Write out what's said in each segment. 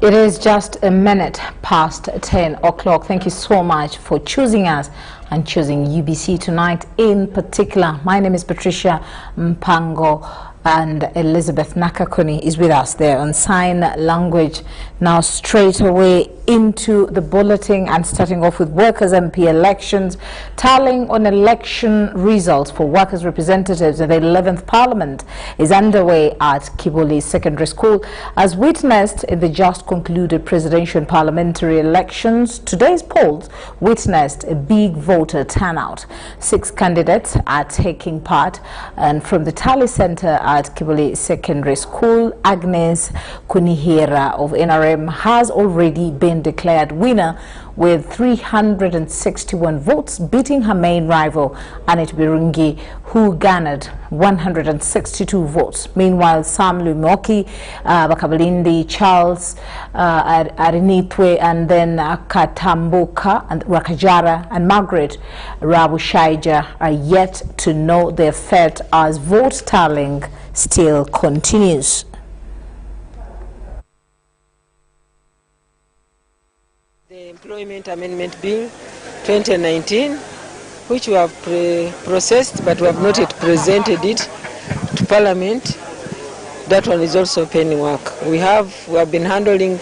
It is just a minute past 10 o'clock. Thank you so much for choosing us and choosing UBC tonight in particular. My name is Patricia Mpango, and Elizabeth Nakakoni is with us there on sign language. Now straight away into the bulletin and starting off with workers MP elections. Tallying on election results for workers representatives in the 11th Parliament is underway at Kabale Secondary School. As witnessed in the just concluded presidential and parliamentary elections, today's polls witnessed a big voter turnout. 6 candidates are taking part, and from the tally center at Kabale Secondary School, Agnes Kunihira of NRM has already been declared winner with 361 votes, beating her main rival, Anet Birungi, who garnered 162 votes. Meanwhile, Sam Lumoki, Bakabalindi, Charles Arinitwe, and then Katambuka, and Rakajara, and Margaret Rabushaija are yet to know their fate as vote tallying still continues. The Employment Amendment Bill 2019, which we have processed but we have not yet presented it to Parliament, that one is also pending work. We have been handling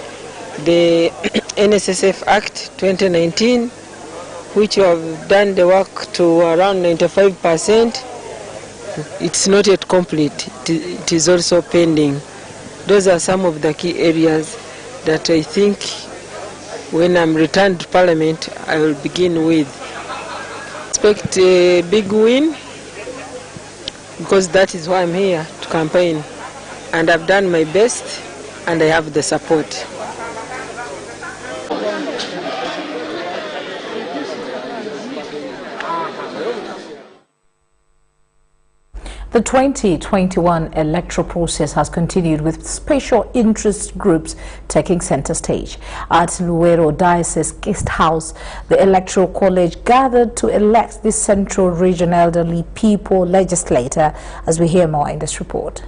the NSSF Act 2019, which we have done the work to around 95%. It's not yet complete. It is also pending. Those are some of the key areas that I think when I'm returned to Parliament, I will begin with. Expect a big win, because that is why I'm here to campaign. And I've done my best, and I have the support. The 2021 electoral process has continued with special interest groups taking center stage. At Luwero Diocese Guest House, the Electoral College gathered to elect the Central Region Elderly People Legislator, as we hear more in this report.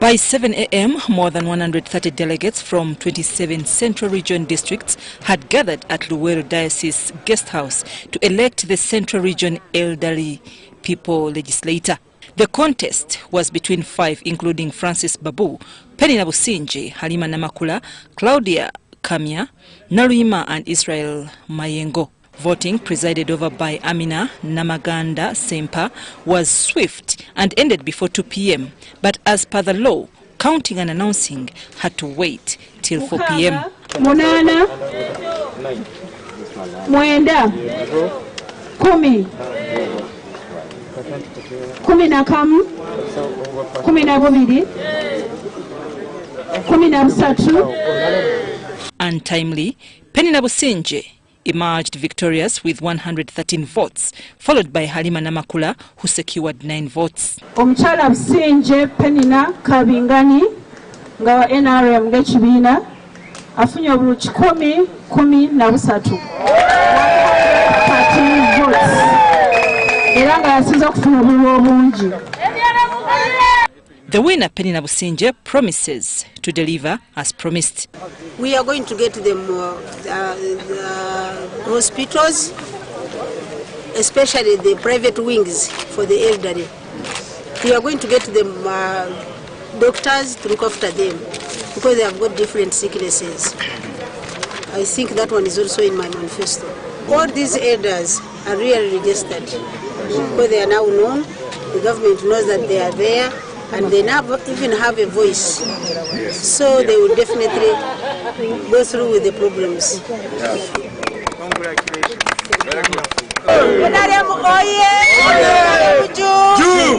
By 7 a.m., more than 130 delegates from 27 Central Region districts had gathered at Luwero Diocese Guest House to elect the Central Region Elderly People Legislator. The contest was between 5, including Francis Babu, Penny Nabusinje, Halima Namakula, Claudia Kamya, Naruima and Israel Mayengo. Voting, presided over by Amina Namaganda Sempa, was swift and ended before 2 p.m. But as per the law, counting and announcing had to wait till 4 p.m. Munana, Mwenda, Kumi, Kumi na kamu, Kumi na bubiri, Kumi na busatu. Untimely, Penny Nabusinje emerged victorious with 113 votes, followed by Halima Namakula, who secured 9 votes. Omuchala Businje Penina Kabingani ngawa NRM gechibina afunye obuluki 10 na busatu. 13 votes. Era nga yasinza okufuna obululu obungi. The winner, Penny Nabusinje, promises to deliver as promised. We are going to get them hospitals, especially the private wings for the elderly. We are going to get them doctors to look after them, because they have got different sicknesses. I think that one is also in my manifesto. All these elders are really registered, because they are now known. The government knows that they are there, and they never even have a voice. So they will definitely go through with the problems. Congratulations.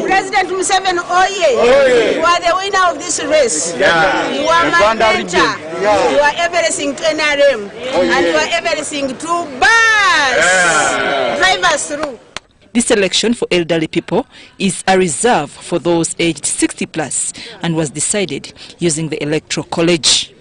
President Museveni Oye! You are the winner of this race. Yeah. You are my mentor. You are everything to NRM. And you are everything to bus. Drive us through. This election for elderly people is a reserve for those aged 60 plus and was decided using the Electoral College.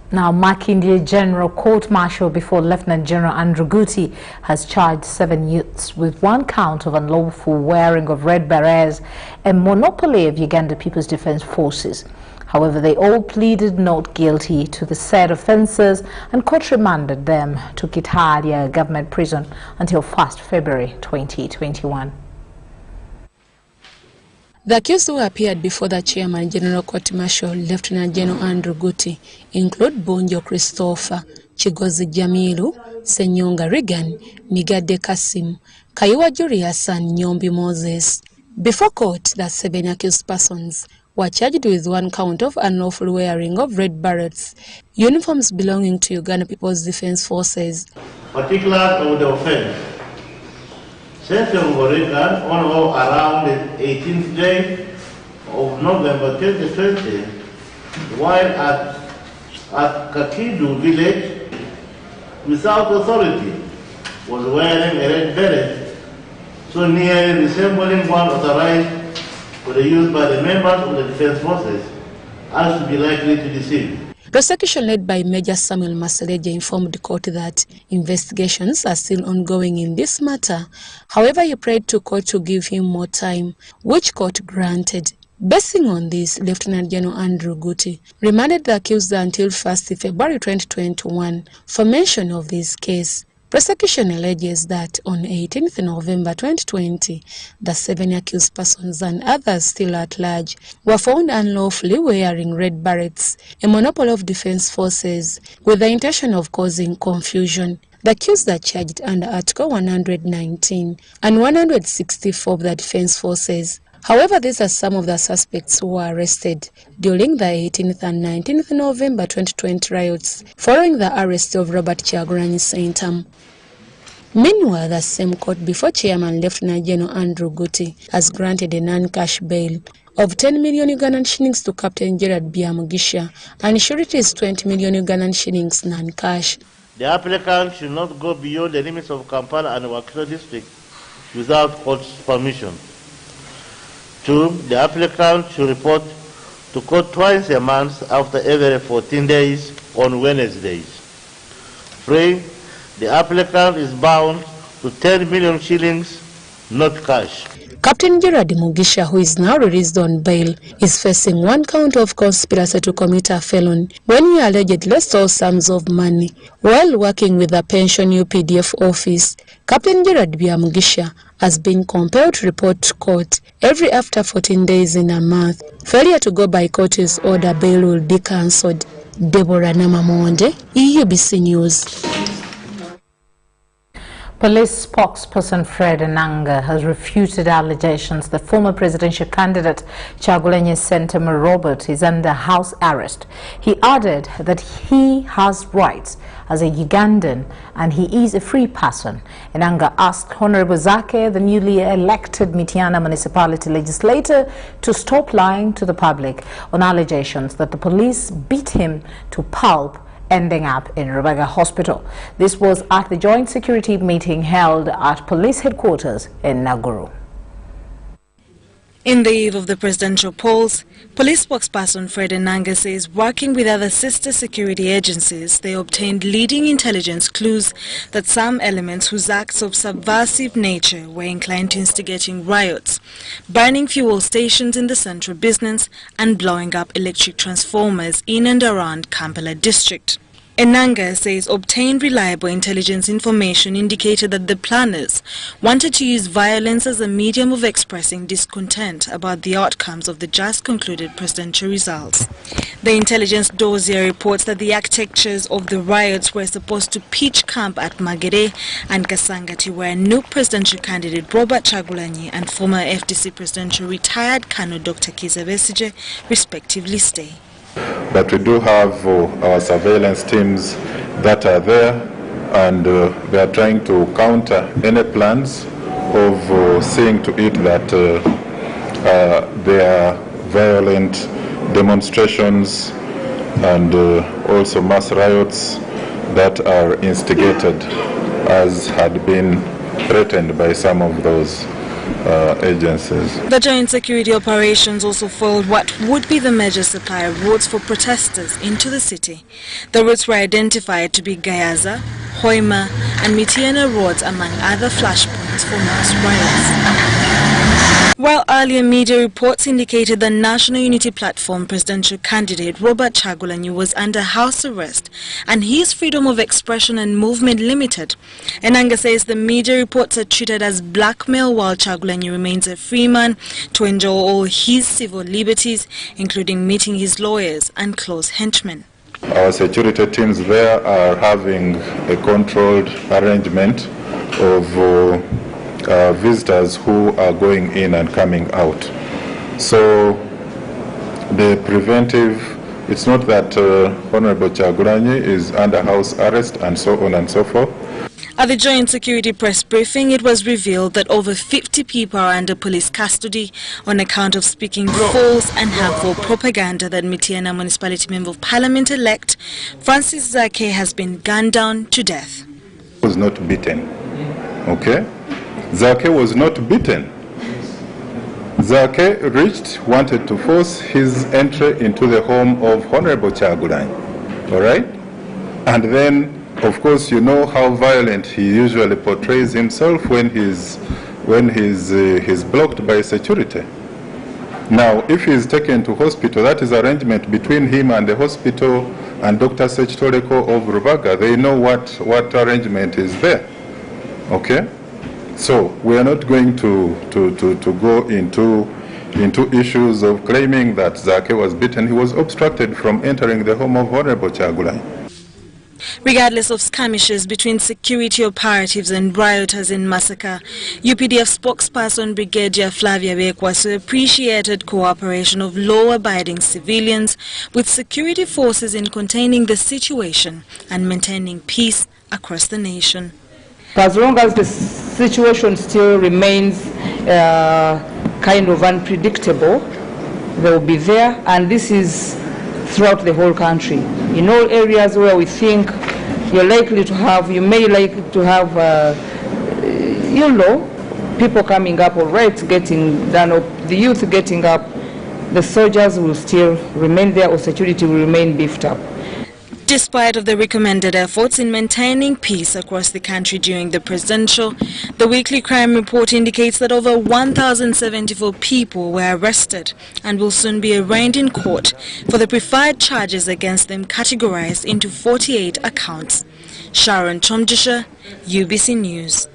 Now, Makindye General Court-Martial before Lieutenant General Andrew Guti has charged 7 youths with 1 count of unlawful wearing of red berets and monopoly of Uganda People's Defence Forces. However, they all pleaded not guilty to the said offences and court remanded them to Kitadia government prison until 1st February 2021. The accused who appeared before the Chairman General Court Martial, Lieutenant General Andrew Guti, include Bonjo Christopher, Chigozi Jamilu, Senyonga Regan, Migade Kasim, Kaiwa Julius and Nyombi Moses. Before court, the 7 accused persons were charged with 1 count of unlawful wearing of red berets, uniforms belonging to Uganda People's Defence Forces. Particulars of the offence. Senyonga Regan on or around the 18th day of November 2020, while at Kakidu village, without authority, was wearing a red beret, so nearly resembling one authorized for the use by the members of the defense forces, as to be likely to deceive. Prosecution led by Major Samuel Maseleja informed the court that investigations are still ongoing in this matter. However, he prayed to court to give him more time, which court granted. Basing on this, Lieutenant General Andrew Guti remanded the accused until 1st February 2021 for mention of this case. Prosecution alleges that on 18th November 2020, the 7 accused persons and others still at large were found unlawfully wearing red berets, a monopoly of defense forces, with the intention of causing confusion. The accused are charged under Article 119 and 164 of the Defense Forces. However, these are some of the suspects who were arrested during the 18th and 19th November 2020 riots following the arrest of Robert Kyagulanyi Ssentamu. Meanwhile, the same court before Chairman Lieutenant General Andrew Guti has granted a non-cash bail of 10 million Ugandan shillings to Captain Gerard Byamugisha and surety is 20 million Ugandan shillings non-cash. The applicant should not go beyond the limits of Kampala and Wakiso district without court's permission. 2. The applicant should report to court twice a month after every 14 days on Wednesdays. 3. The applicant is bound to 10 million shillings, not cash. Captain Gerard Mugisha, who is now released on bail, is facing 1 count of conspiracy to commit a felony when he allegedly stole sums of money while working with the pension UPDF office. Captain Gerard Byamugisha has been compelled to report to court every after 14 days in a month. Failure to go by court's order, bail will be cancelled. Deborah Namamonde, UBC News. Police spokesperson Fred Enanga has refuted allegations that former presidential candidate Kyagulanyi Ssentamu Robert is under house arrest. He added that he has rights as a Ugandan and he is a free person. Enanga asked Honorable Zake, the newly elected Mityana municipality legislator, to stop lying to the public on allegations that the police beat him to pulp, ending up in Rubega Hospital. This was at the joint security meeting held at police headquarters in Nakuru. In the eve of the presidential polls, police spokesperson Fred Enanga says working with other sister security agencies, they obtained leading intelligence clues that some elements whose acts of subversive nature were inclined to instigating riots, burning fuel stations in the central business and blowing up electric transformers in and around Kampala district. Enanga says obtained reliable intelligence information indicated that the planners wanted to use violence as a medium of expressing discontent about the outcomes of the just concluded presidential results. The intelligence dossier reports that the architectures of the riots were supposed to pitch camp at Magere and Kasangati, where new presidential candidate Robert Kyagulanyi and former FDC presidential retired Colonel Dr. Kizza Besigye respectively stay. But we do have our surveillance teams that are there, and they are trying to counter any plans of seeing to it that there are violent demonstrations and also mass riots that are instigated, as had been threatened by some of those agencies. The joint security operations also followed what would be the major supply of routes for protesters into the city. The routes were identified to be Gayaza, Hoima and Mitiana roads, among other flashpoints for mass riots. While earlier media reports indicated the National Unity Platform presidential candidate Robert Chagulanyi was under house arrest and his freedom of expression and movement limited, Enanga says the media reports are treated as blackmail while Chagulanyi remains a free man to enjoy all his civil liberties, including meeting his lawyers and close henchmen. Our security teams there are having a controlled arrangement of visitors who are going in and coming out. So the preventive, it's not that Honorable Chagulanyi is under house arrest and so on and so forth. At the joint security press briefing, it was revealed that over 50 people are under police custody on account of speaking false and harmful propaganda that Mitiana Municipality Member of Parliament-elect Francis Zake has been gunned down to death. He was not beaten, okay? Zake was not beaten. Zake wanted to force his entry into the home of Honorable Chagulanyi, all right? And then, of course, you know how violent he usually portrays himself when he's blocked by security. Now, if he is taken to hospital, that is arrangement between him and the hospital and Dr. Sechitoleko of Rubaga. They know what arrangement is there, okay? So we are not going to go into issues of claiming that Zake was beaten. He was obstructed from entering the home of Honorable Chagulanyi. Regardless of skirmishes between security operatives and rioters in massacre, UPDF spokesperson Brigadier Flavia Bekwaso appreciated cooperation of law-abiding civilians with security forces in containing the situation and maintaining peace across the nation. As long as the situation still remains kind of unpredictable, they will be there, and this is throughout the whole country. In all areas where we think you may like to have, people coming up or riots getting done, or the youth getting up, the soldiers will still remain there, or security will remain beefed up. Despite of the recommended efforts in maintaining peace across the country during the presidential, the weekly crime report indicates that over 1,074 people were arrested and will soon be arraigned in court for the preferred charges against them, categorized into 48 accounts. Sharon Chomjisha, UBC News.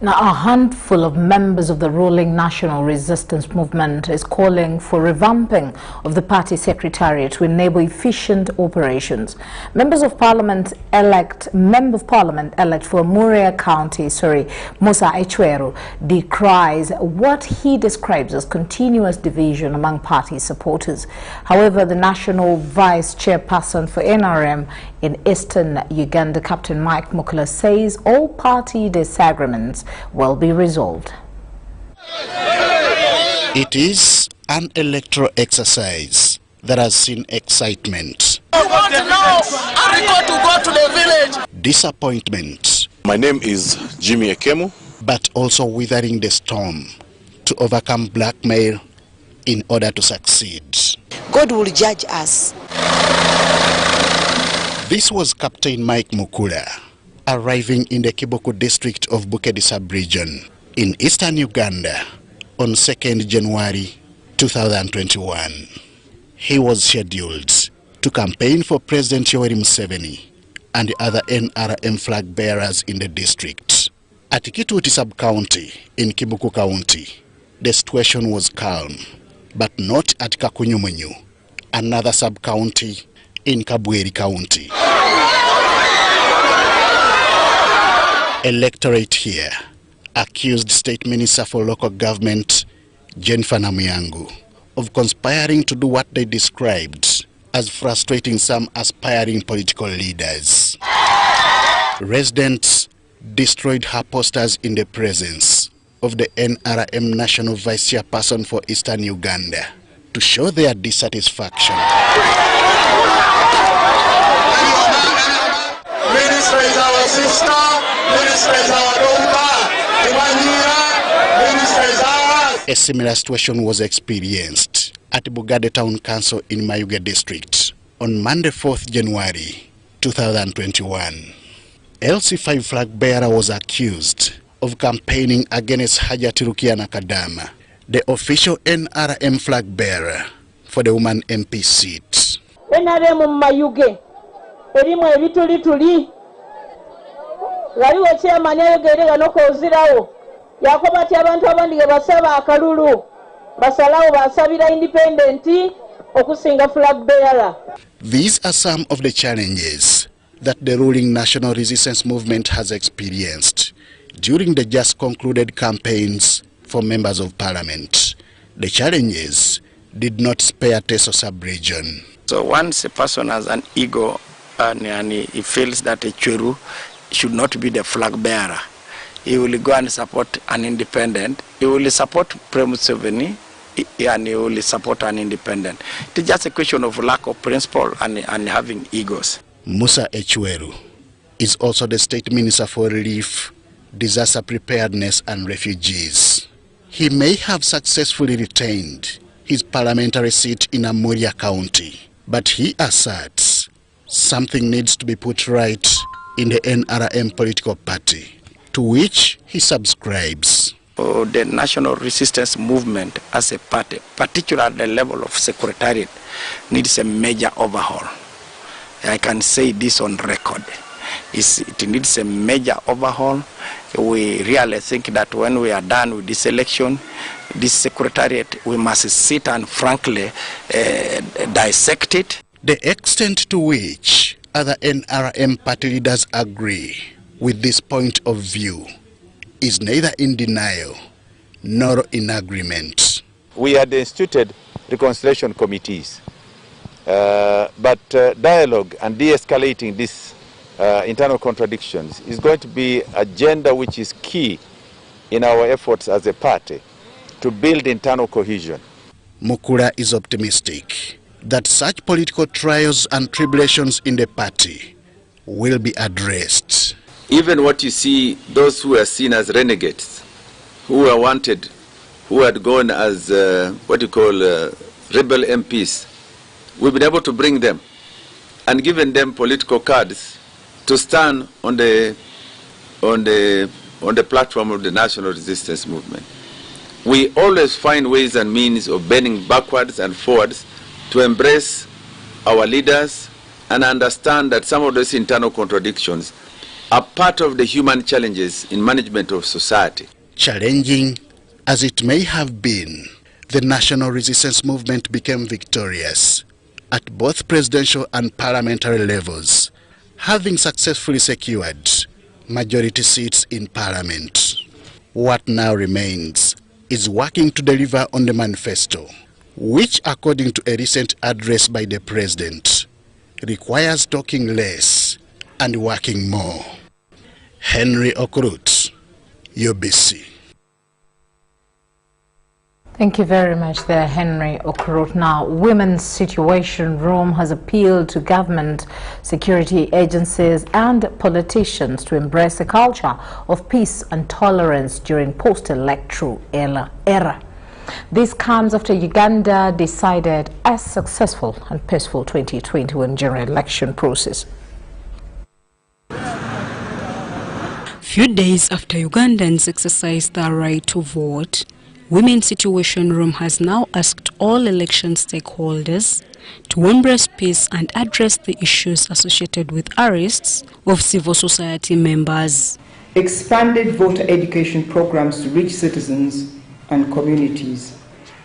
Now, a handful of members of the ruling National Resistance Movement is calling for revamping of the party secretariat to enable efficient operations. Member of Parliament elect for Muria County, Musa Echweru, decries what he describes as continuous division among party supporters. However, the National Vice Chairperson for NRM in Eastern Uganda, Captain Mike Mukula, says all party disagreements will be resolved. It is an electoral exercise that has seen excitement. I want to know, to go to the village. Disappointment. My name is Jimmy Ekemu. But also weathering the storm to overcome blackmail in order to succeed. God will judge us. This was Captain Mike Mukula, arriving in the Kiboko district of Bukedi sub-region in eastern Uganda on 2nd January 2021. He was scheduled to campaign for President Yoweri Museveni and the other NRM flag bearers in the district. At Kituuti sub-county in Kibuku County, the situation was calm, but not at Kakunyumunyu, another sub-county in Kabweri County. Electorate here accused State Minister for Local Government, Jennifer Namuyangu, of conspiring to do what they described as frustrating some aspiring political leaders. Residents destroyed her posters in the presence of the NRM National Vice Chairperson for Eastern Uganda to show their dissatisfaction. Minister is our sister, Minister is our daughter, Minister is ours. A similar situation was experienced at Bugade Town Council in Mayuge District on Monday 4th January 2021. LC5 flag bearer was accused of campaigning against Hajati Rukia Nakadama, the official NRM flag bearer for the woman MP seat. NRM Mayuge, erimu ebitulituli, waliwo chairman yayogerera n'okozirawo, yakoba ati abantu abandi ge basaba akalulu, basalawo basabira independent okusinga flag bearer. These are some of the challenges that the ruling National Resistance Movement has experienced during the just concluded campaigns for members of parliament. The challenges did not spare Teso sub-region. So once a person has an ego and he feels that a Churu should not be the flag bearer, he will go and support an independent. He will support Premuseveni and he will support an independent. It's just a question of lack of principle and having egos. Musa Echweru is also the State Minister for Relief, Disaster Preparedness and Refugees. He may have successfully retained his parliamentary seat in Amuria County, but he asserts something needs to be put right in the NRM political party, to which he subscribes. The National Resistance Movement as a party, particularly at the level of secretariat, needs a major overhaul. I can say this on record. It needs a major overhaul. We really think that when we are done with this election, this secretariat, we must sit and frankly dissect it. The extent to which other NRM party leaders agree with this point of view is neither in denial nor in agreement. We had instituted reconciliation committees, but dialogue and de-escalating these internal contradictions is going to be an agenda which is key in our efforts as a party to build internal cohesion. Mukula is optimistic that such political trials and tribulations in the party will be addressed. Even what you see, those who are seen as renegades, who were wanted, who had gone as rebel MPs, we've been able to bring them and given them political cards to stand on the platform of the National Resistance Movement. We always find ways and means of bending backwards and forwards to embrace our leaders and understand that some of those internal contradictions are part of the human challenges in management of society. Challenging as it may have been, the National Resistance Movement became victorious at both presidential and parliamentary levels, having successfully secured majority seats in parliament. What now remains is working to deliver on the manifesto, which, according to a recent address by the president, requires talking less and working more. Henry Okrut, UBC. Thank you very much there, Henry Okrut. Now, Women's Situation Room has appealed to government, security agencies and politicians to embrace a culture of peace and tolerance during post-electoral era. This comes after Uganda decided a successful and peaceful 2021 general election process. Few days after Ugandans exercised their right to vote, Women's Situation Room has now asked all election stakeholders to embrace peace and address the issues associated with arrests of civil society members. Expanded voter education programs to reach citizens and communities.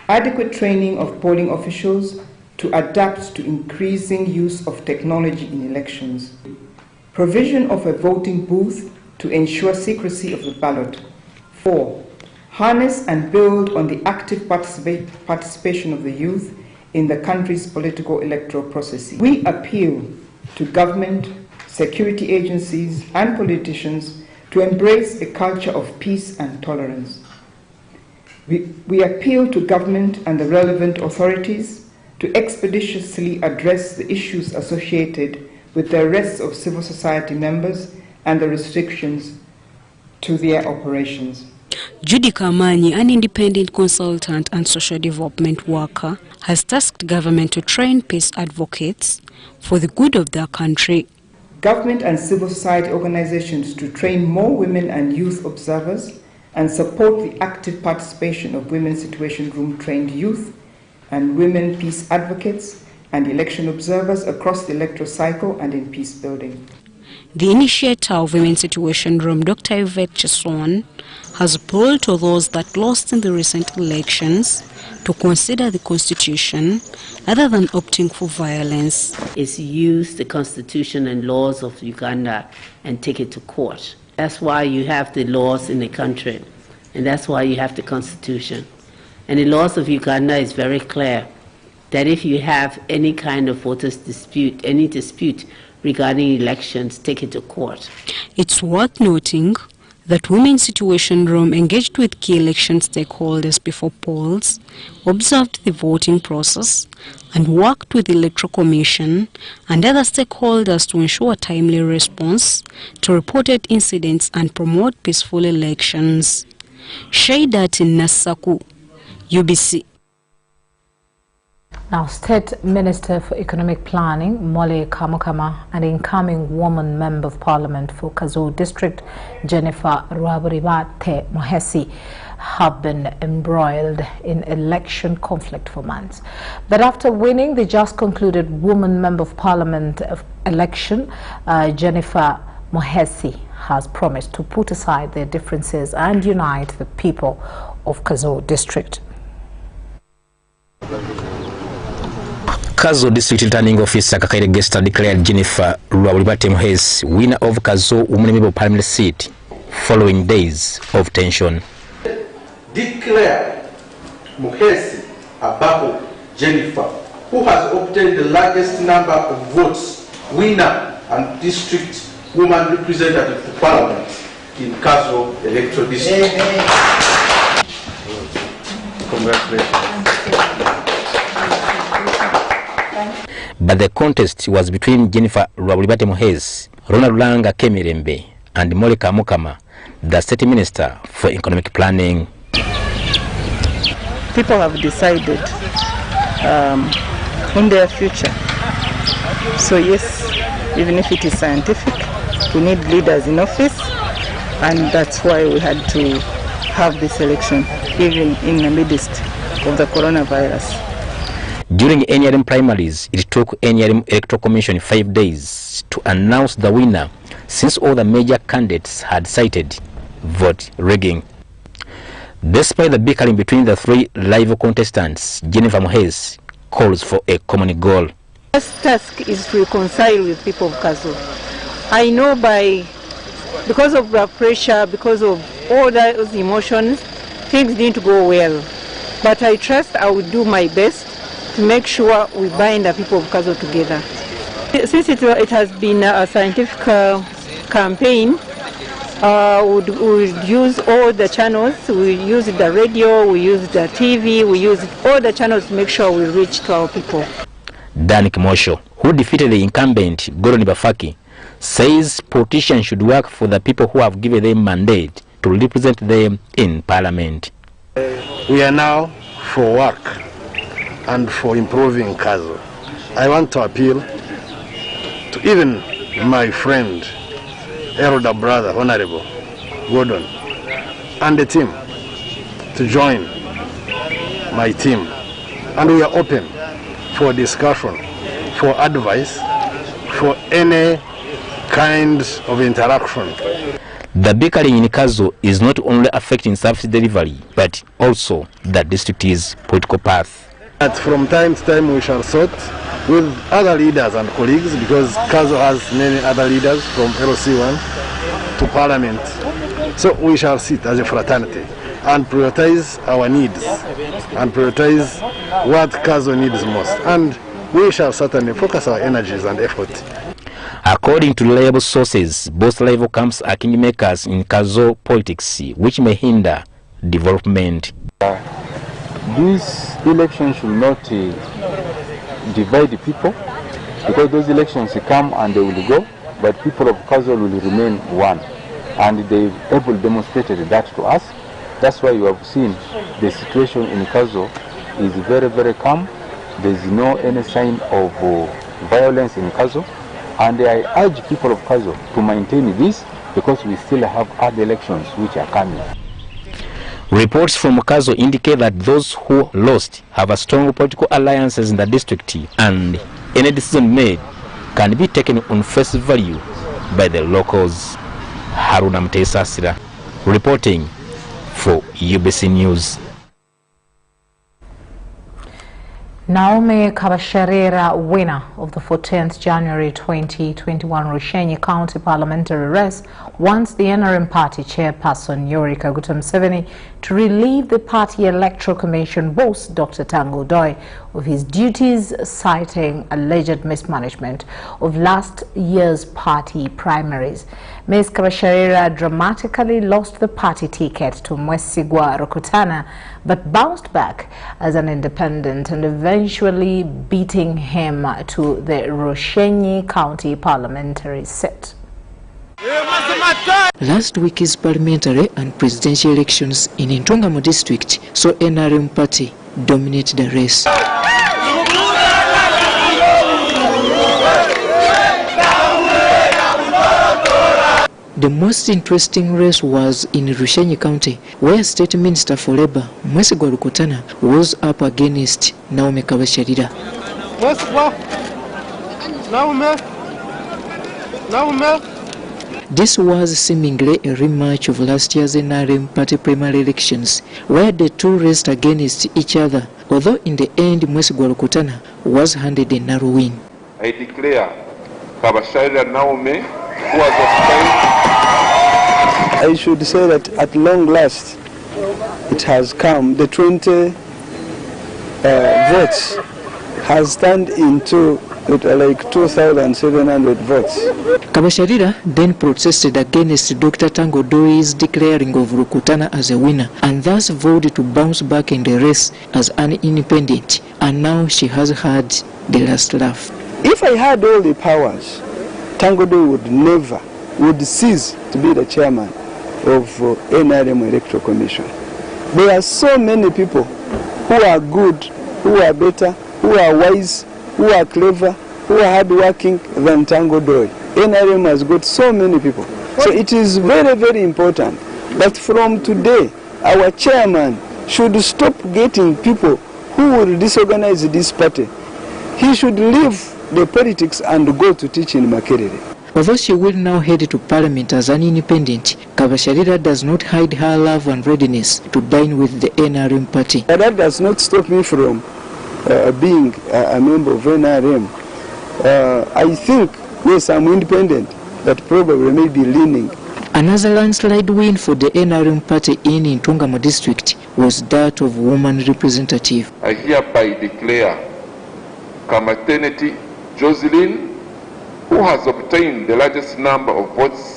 Adequate training of polling officials to adapt to increasing use of technology in elections. Provision of a voting booth to ensure secrecy of the ballot. 4. Harness and build on the active participation of the youth in the country's political electoral processes. We appeal to government, security agencies, and politicians to embrace a culture of peace and tolerance. We appeal to government and the relevant authorities to expeditiously address the issues associated with the arrests of civil society members and the restrictions to their operations. Judy Kamani, an independent consultant and social development worker, has tasked government to train peace advocates for the good of their country. Government and civil society organizations to train more women and youth observers and support the active participation of Women Situation Room trained youth and women peace advocates and election observers across the electoral cycle and in peace building. The initiator of Women Situation Room, Dr. Yvette Chiswan, has appealed to those that lost in the recent elections to consider the Constitution rather than opting for violence. Is use the Constitution and laws of Uganda and take it to court. That's why you have the laws in the country, and that's why you have the Constitution. And the laws of Uganda is very clear that if you have any kind of voters dispute, any dispute regarding elections, take it to court. It's worth noting that Women's Situation Room engaged with key election stakeholders before polls, observed the voting process, and worked with the Electoral Commission and other stakeholders to ensure timely response to reported incidents and promote peaceful elections. Shaidat Nasaku, UBC. Now, State Minister for Economic Planning, Mole Kamukama, and incoming woman Member of Parliament for Kazo District, Jennifer Rwaburibate Mohesi, have been embroiled in election conflict for months. But after winning the just concluded woman Member of Parliament election, Jennifer Mohesi has promised to put aside their differences and unite the people of Kazo District. Kazo District Returning Officer Kakadidi declared Jennifer Rwaburibate Mohesi winner of Kazo Women Member Parliament seat following days of tension. Declare Mohesi above Jennifer, who has obtained the largest number of votes, winner and district woman representative to Parliament in Kazo electoral district. Congratulations. But the contest was between Jennifer Rwaburibate Mohesi, Ronald Langa Kemirembe, and Mole Kamukama, the State Minister for Economic Planning. People have decided on their future. So yes, even if it is scientific, we need leaders in office, and that's why we had to have this election, even in the midst of the coronavirus. During NRM primaries, it took NRM Electoral Commission 5 days to announce the winner, since all the major candidates had cited vote rigging. Despite the bickering between the three rival contestants, Jennifer Mohesi calls for a common goal. This task is to reconcile with people of Kazo. I know because of blood pressure, because of all those emotions, things didn't go well. But I trust I will do my best to make sure we bind the people of Kazo together. Since it has been a scientific campaign, we would use all the channels. We use the radio, we use the TV, we use all the channels to make sure we reach to our people. Dan Kimosho, who defeated the incumbent Gordon Bafaki, says politicians should work for the people who have given them mandate to represent them in Parliament. We are now for work and for improving Kazo. I want to appeal to even my friend, elder brother, Honorable Gordon, and the team to join my team. And we are open for discussion, for advice, for any kind of interaction. The bickering in Kazo is not only affecting service delivery, but also the district's political path. But from time to time we shall sort with other leaders and colleagues, because Kazo has many other leaders from LC1 to Parliament. So we shall sit as a fraternity and prioritize our needs and prioritize what Kazo needs most. And we shall certainly focus our energies and effort. According to reliable sources, both rival camps are kingmakers in Kazo politics, which may hinder development. This election should not divide the people. because those elections come and they will go, but people of Kazo will remain one. And they've able demonstrated that to us. That's why you have seen the situation in Kazo is very, very calm. There's no any sign of violence in Kazo. And I urge people of Kazo to maintain this because we still have other elections which are coming. Reports from Kazo indicate that those who lost have a strong political alliances in the district, and any decision made can be taken on face value by the locals. Haruna Mtesasira reporting for UBC News. Naomi Kabasharira, winner of the 14th January 2021 Rushenyi County parliamentary race, wants the NRM party chairperson Yoweri Kaguta Museveni to relieve the party electoral commission boss Dr. Tango Doi of his duties, citing alleged mismanagement of last year's party primaries. Ms. Kabasharira dramatically lost the party ticket to Mwesigwa Rukutana, but bounced back as an independent and eventually beating him to the Rushenyi County parliamentary seat. Last week's parliamentary and presidential elections in Ntungamo district saw NRM party dominate the race. The most interesting race was in Rushenyi County, where State Minister for Labour, Mwesigwa Rukutana, was up against Naomi Kabasharira. This was seemingly a rematch of last year's NRM party primary elections, where the two raced against each other, although in the end Mwesigwa Rukutana was handed a narrow win. I declare Kabasharira Naomi, who was obtained. I should say that at long last it has come. The 20 votes has turned into like 2,700 votes. Kabasharira then protested against Dr. Tango Doi's declaring of Rukutana as a winner, and thus vowed to bounce back in the race as an independent, and now she has had the last laugh. If I had all the powers, Tango Doi would cease to be the chairman of NRM Electoral Commission. There are so many people who are good, who are better, who are wise, who are clever, who are hardworking than Tango Doi. NRM has got so many people. So it is very, very important that from today, our chairman should stop getting people who will disorganize this party. He should leave the politics and go to teach in Makerere. Although she will now head to Parliament as an independent, Kabasharira does not hide her love and readiness to dine with the NRM party. But that does not stop me from being a member of NRM. I think, yes, I'm independent, but probably may be leaning. Another landslide win for the NRM party in Ntungamo district was that of woman representative. I hereby declare Kamaternity Jocelyn, who has obtained the largest number of votes.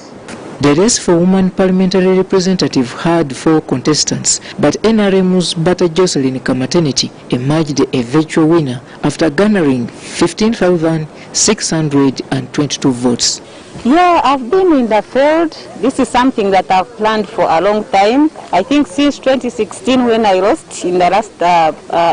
The race for woman parliamentary representative had 4 contestants, but NRM's Bata Jocelyn Kamaternity emerged a virtual winner after garnering 15,622 votes. Yeah, I've been in the field. This is something that I've planned for a long time. I think since 2016 when I lost in the last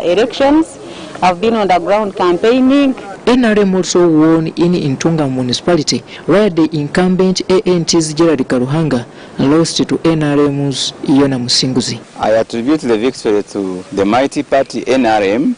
elections, I've been on the ground campaigning. NRM also won in Ntungamo municipality, where the incumbent ANT's Gerard Karuhanga lost to NRM's Yona Musinguzi. I attribute the victory to the mighty party NRM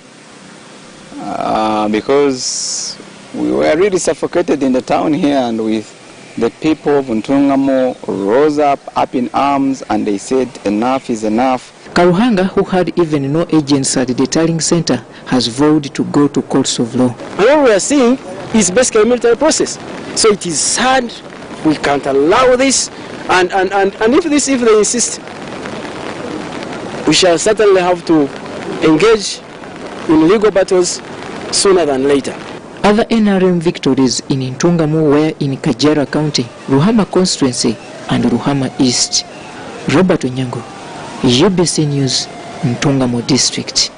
because we were really suffocated in the town here, and with the people of Ntungamo rose up in arms, and they said enough is enough. Karuhanga, who had even no agents at the tallying center, has vowed to go to courts of law. And what we are seeing is basically a military process. So it is sad, we can't allow this, and if they insist, we shall certainly have to engage in legal battles sooner than later. Other NRM victories in Ntungamo were in Kajara County, Ruhama Constituency, and Ruhama East. Robert Onyango, UBC News, Ntungamo District.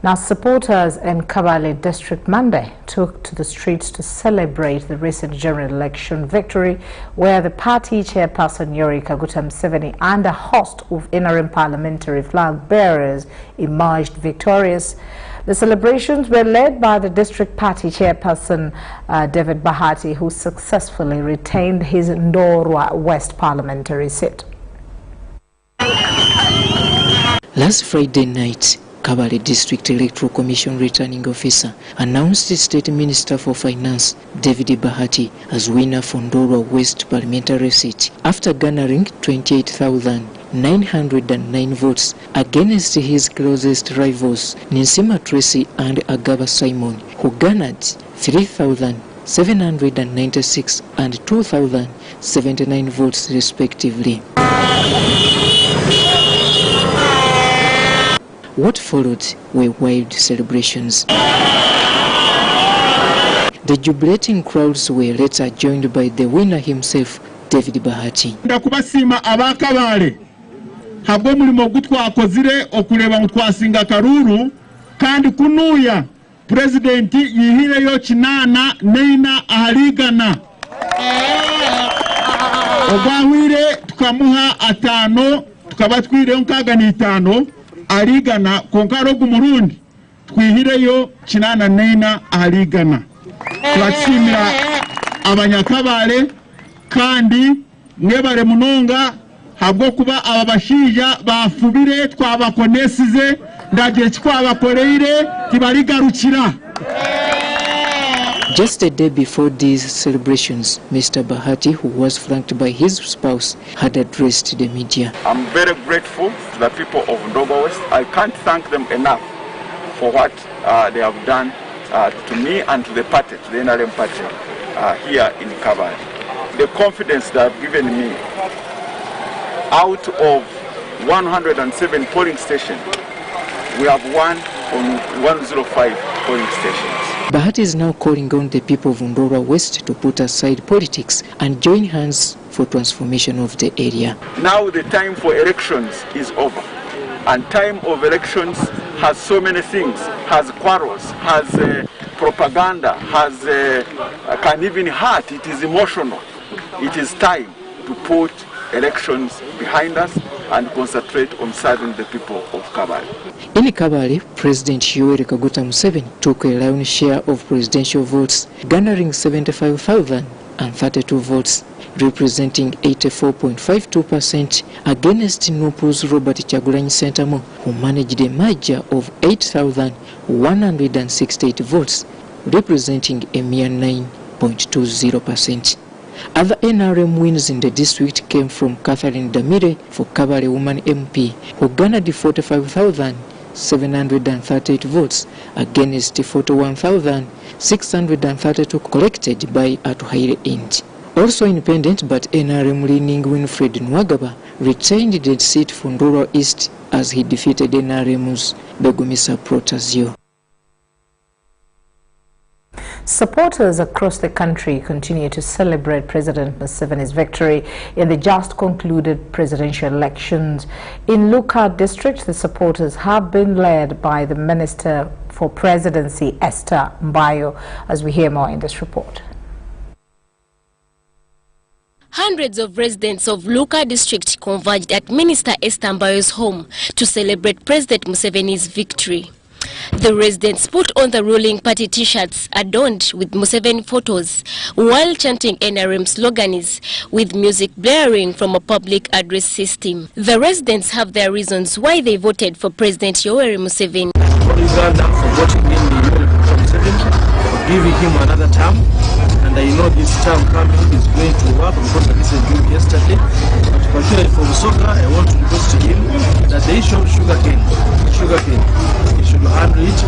Now, supporters in Kabale district Monday took to the streets to celebrate the recent general election victory, where the party chairperson Yoweri Kaguta Museveni and a host of interim parliamentary flag bearers emerged victorious. The celebrations were led by the district party chairperson David Bahati, who successfully retained his Ndorwa West parliamentary seat. Last Friday night, Kabale District Electoral Commission returning officer announced State Minister for Finance David Bahati as winner for Ndorwa West parliamentary seat after garnering 28,909 votes against his closest rivals Ninsima Tracy and Agaba Simon, who garnered 3,796 and 2,079 votes respectively. What followed were wild celebrations. The jubilating crowds were later joined by the winner himself, David Bahati. Ndakubasima abakabale habwo mulimo gutwakozire okuleba mutwasinga karuru kandi kunuya president yihire yo kinana neina ahaligana ogwahwire tukamuha atano tukabatwire nkagani itano aligana konkaro gumurundi twihireyo kinana neina aligana twatsimira abanyakabale kandi mwebare munonga habwo kuba ababashija bafubire twabakonesize ndagiye twabakoreire tibarigarukira. Just a day before these celebrations, Mr. Bahati, who was flanked by his spouse, had addressed the media. I'm very grateful to the people of Ndorwa West. I can't thank them enough for what they have done to me and to the party, to the NRM party here in Kabale. The confidence they have given me. Out of 107 polling stations, we have won on 105 polling stations. Bahati is now calling on the people of Ndorwa West to put aside politics and join hands for transformation of the area. Now the time for elections is over, and time of elections has so many things, has quarrels, has propaganda, has can even hurt, it is emotional. It is time to put elections behind us and concentrate on serving the people of Kabale. In Kabale, President Yoweri Kaguta Museveni took a lion's share of presidential votes, garnering 75,032 votes, representing 84.52% against NUPU's Robert Kyagulanyi Ssentamu, who managed a merger of 8,168 votes, representing a mere 9.20%. Other NRM wins in the district came from Catherine Damire for Kabale Woman MP, who garnered 45,738 votes against 41,632 collected by Atuhaire Int. Also independent but NRM-leaning Winfred Nwagaba retained the seat for Ndorwa East as he defeated NRM's Begumisa Protazio. Supporters across the country continue to celebrate President Museveni's victory in the just concluded presidential elections. In Luuka district, the supporters have been led by the Minister for Presidency, Esther Mbayo, as we hear more in this report. Hundreds of residents of Luuka district converged at Minister Esther Mbayo's home to celebrate President Museveni's victory. The residents put on the ruling party t-shirts adorned with Museveni photos while chanting NRM slogans with music blaring from a public address system. The residents have their reasons why they voted for President Yoweri Museveni. Uganda for voting in Museveni, giving him another term, and I know this term coming is going to work because I listened to him yesterday. But particularly for Luuka, I want to request to him that the issue of sugarcane, he should handle it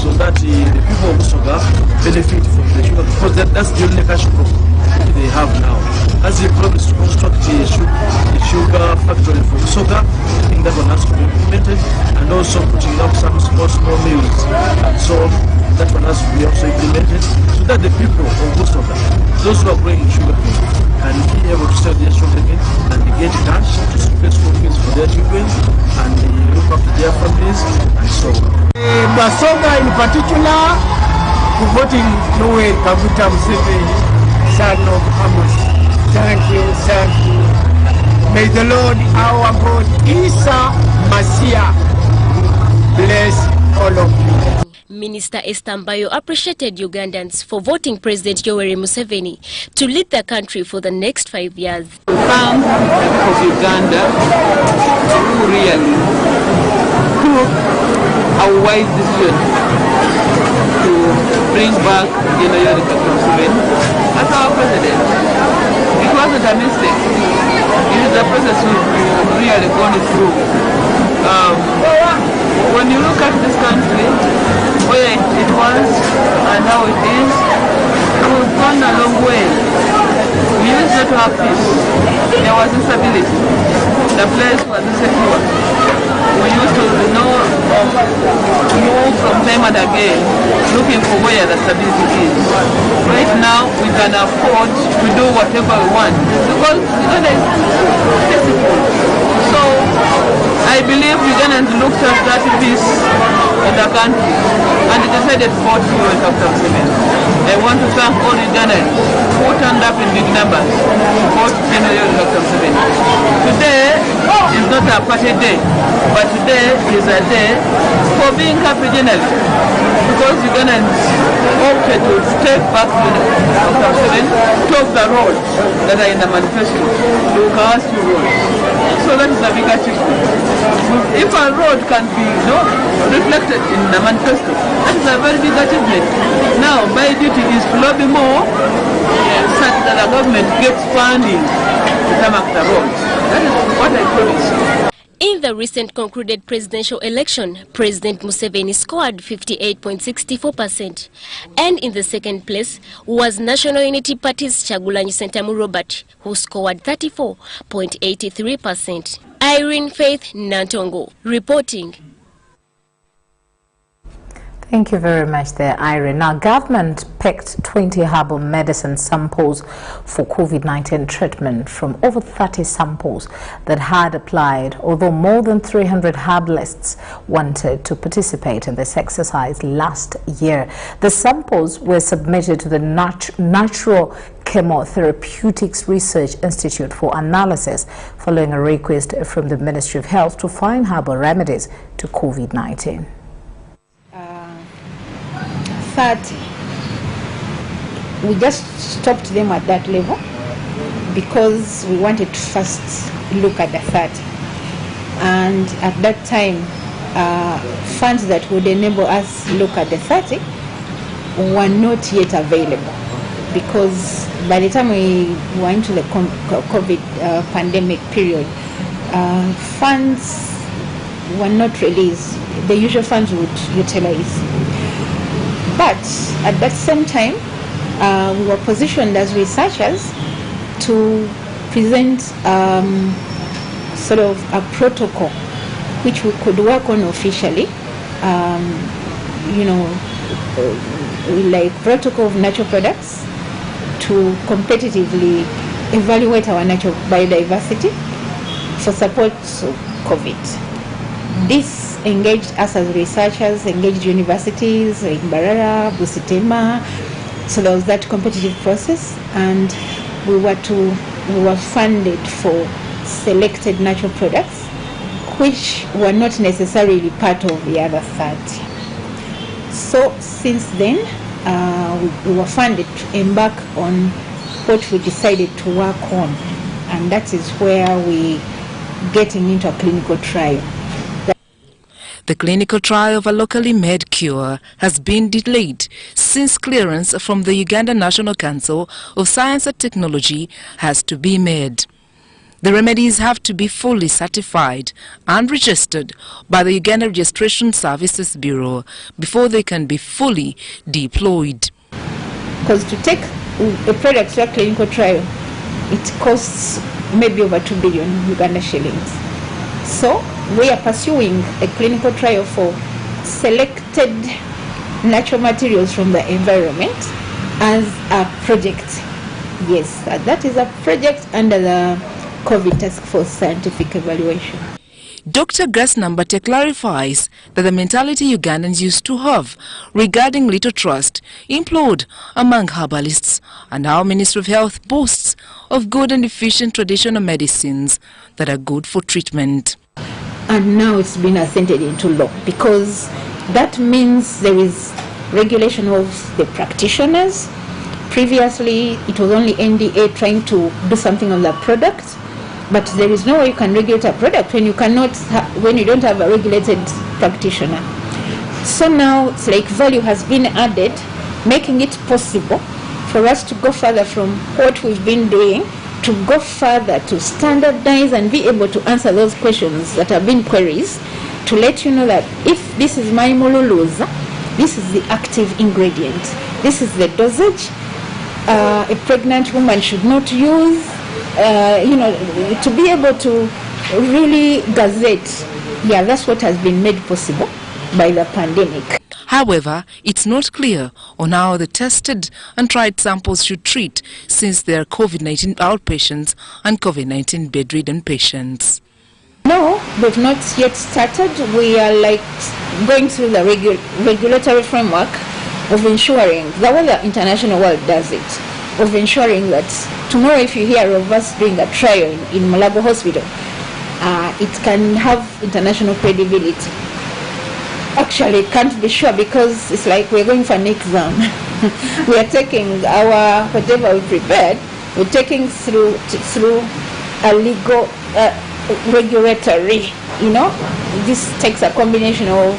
so that the people of Luuka benefit from the sugar, because that's the only cash crop they have now. As he promised to construct a sugar factory for Luuka, I think that one has to be implemented, and also putting up some small mills and so on. That one has to be also implemented so that the people of Luuka, those who are growing sugar cane, can be able to sell their sugar cane and get cash to pay school fees for their children and look after their families and so on. Basoga in particular, voting Noel Kaguta Museveni, son of Amos. Thank you, thank you. May the Lord our God, Isa Messiah, bless all of you. Minister Estambayo appreciated Ugandans for voting President Yoweri Museveni to lead the country for the next 5 years. Thank of Uganda who really took a wise decision to bring back Yoweri Museveni as our president. It wasn't a mistake. It is a process we've really gone through. When you look at this country, where it was and how it is, we've gone a long way. We used not to have peace. There was instability. The place was insecure. We used to move from time and again, looking for where the stability is. Right now, we can afford to do whatever we want because Uganda is peaceful. So, I believe Ugandans looked at that peace in the country and decided to vote for Museveni. I want to thank all Ugandans who turned up in big numbers to vote for Museveni. Today is not a party day, but today is a day for being happy generally because Ugandans opted to step back to Museveni, took the roads that are in the manifesto, Luuka roads. So that is a big achievement. If a road can be reflected in the manifesto, that is a very big achievement. Now, my duty is to lobby more such that the government gets funding to tarmac the roads. That is what I promise. In the recent concluded presidential election, President Museveni scored 58.64%, and in the second place was National Unity Party's Kyagulanyi Ssentamu Robert, who scored 34.83%. Irene Faith Nantongo reporting. Thank you very much there, Irene. Now, government picked 20 herbal medicine samples for COVID-19 treatment from over 30 samples that had applied, although more than 300 herbalists wanted to participate in this exercise last year. The samples were submitted to the Natural Chemotherapeutics Research Institute for analysis following a request from the Ministry of Health to find herbal remedies to COVID-19. 30, we just stopped them at that level because we wanted to first look at the 30, and at that time funds that would enable us to look at the 30 were not yet available, because by the time we went to the COVID pandemic period, funds were not released. The usual funds would utilize. But at that same time, we were positioned as researchers to present sort of a protocol which we could work on officially, like protocol of natural products to competitively evaluate our natural biodiversity for support of COVID. This engaged us as researchers, engaged universities in Barara, Busitema, so there was that competitive process, and we were funded for selected natural products which were not necessarily part of the other 30. So since then, we were funded to embark on what we decided to work on, and that is where we getting into a clinical trial. The clinical trial of a locally made cure has been delayed since clearance from the Uganda National Council of Science and Technology has to be made. The remedies have to be fully certified and registered by the Uganda Registration Services Bureau before they can be fully deployed. Because to take a product to a clinical trial, it costs maybe over 2 billion Uganda shillings. So we are pursuing a clinical trial for selected natural materials from the environment as a project. Yes, that is a project under the COVID Task Force Scientific Evaluation. Dr. Grace Nambate clarifies that the mentality Ugandans used to have regarding little trust implode among herbalists, and our Ministry of Health boasts of good and efficient traditional medicines that are good for treatment. And now it's been ascended into law, because that means there is regulation of the practitioners. Previously, it was only NDA trying to do something on the product, but there is no way you can regulate a product when you don't have a regulated practitioner. So now it's like value has been added, making it possible for us to go further from what we've been doing, to go further, to standardize and be able to answer those questions that have been queries, to let you know that if this is my mululuza, this is the active ingredient, this is the dosage, a pregnant woman should not use, to be able to really gazette. Yeah, that's what has been made possible by the pandemic. However, it's not clear on how the tested and tried samples should treat, since they are COVID-19 outpatients and COVID-19 bedridden patients. No, they've not yet started. We are like going through the regulatory framework of ensuring, the way the international world does it, of ensuring that tomorrow if you hear of us doing a trial in Malago Hospital, it can have international credibility. Actually, it can't be sure, because it's like we're going for an exam. We are taking our, whatever we prepared, we're taking through a legal, regulatory, This takes a combination of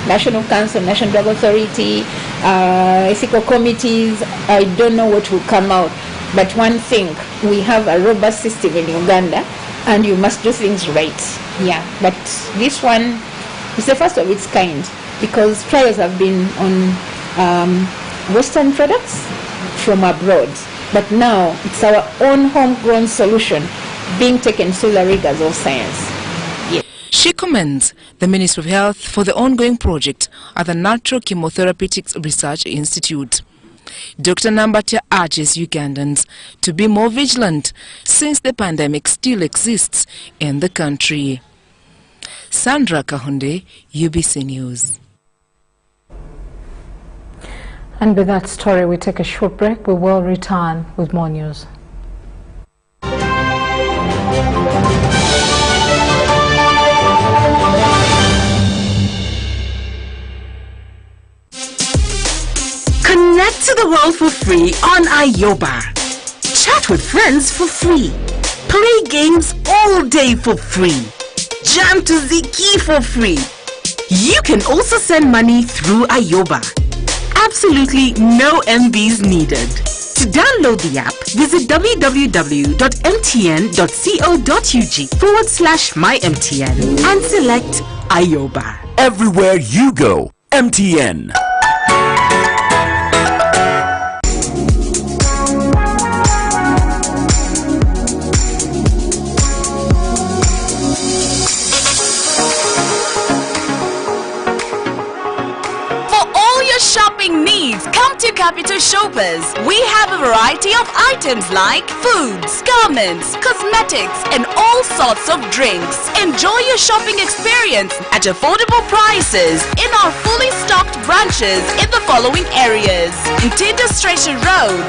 National Council, National Drug Authority, ethical committees. I don't know what will come out. But one thing, we have a robust system in Uganda, and you must do things right. Yeah, but this one, it's the first of its kind, because trials have been on Western products from abroad. But now it's our own homegrown solution being taken through the rigors of science. Yeah. She commends the Ministry of Health for the ongoing project at the Natural Chemotherapeutics Research Institute. Dr. Nambate urges Ugandans to be more vigilant, since the pandemic still exists in the country. Sandra Kahunde, UBC News. And with that story, we take a short break. We will return with more news. Connect to the world for free on Ayoba. Chat with friends for free. Play games all day for free. Jam to Ziki for free. You can also send money through Ayoba. Absolutely no MBs needed. To download the app, visit www.mtn.co.ug/mymtn and select Ayoba. Everywhere you go, MTN. Shopping needs, come to Capital Shoppers. We have a variety of items like foods, garments, cosmetics, and all sorts of drinks. Enjoy your shopping experience at affordable prices in our fully stocked branches in the following areas: Ntinda Station Road,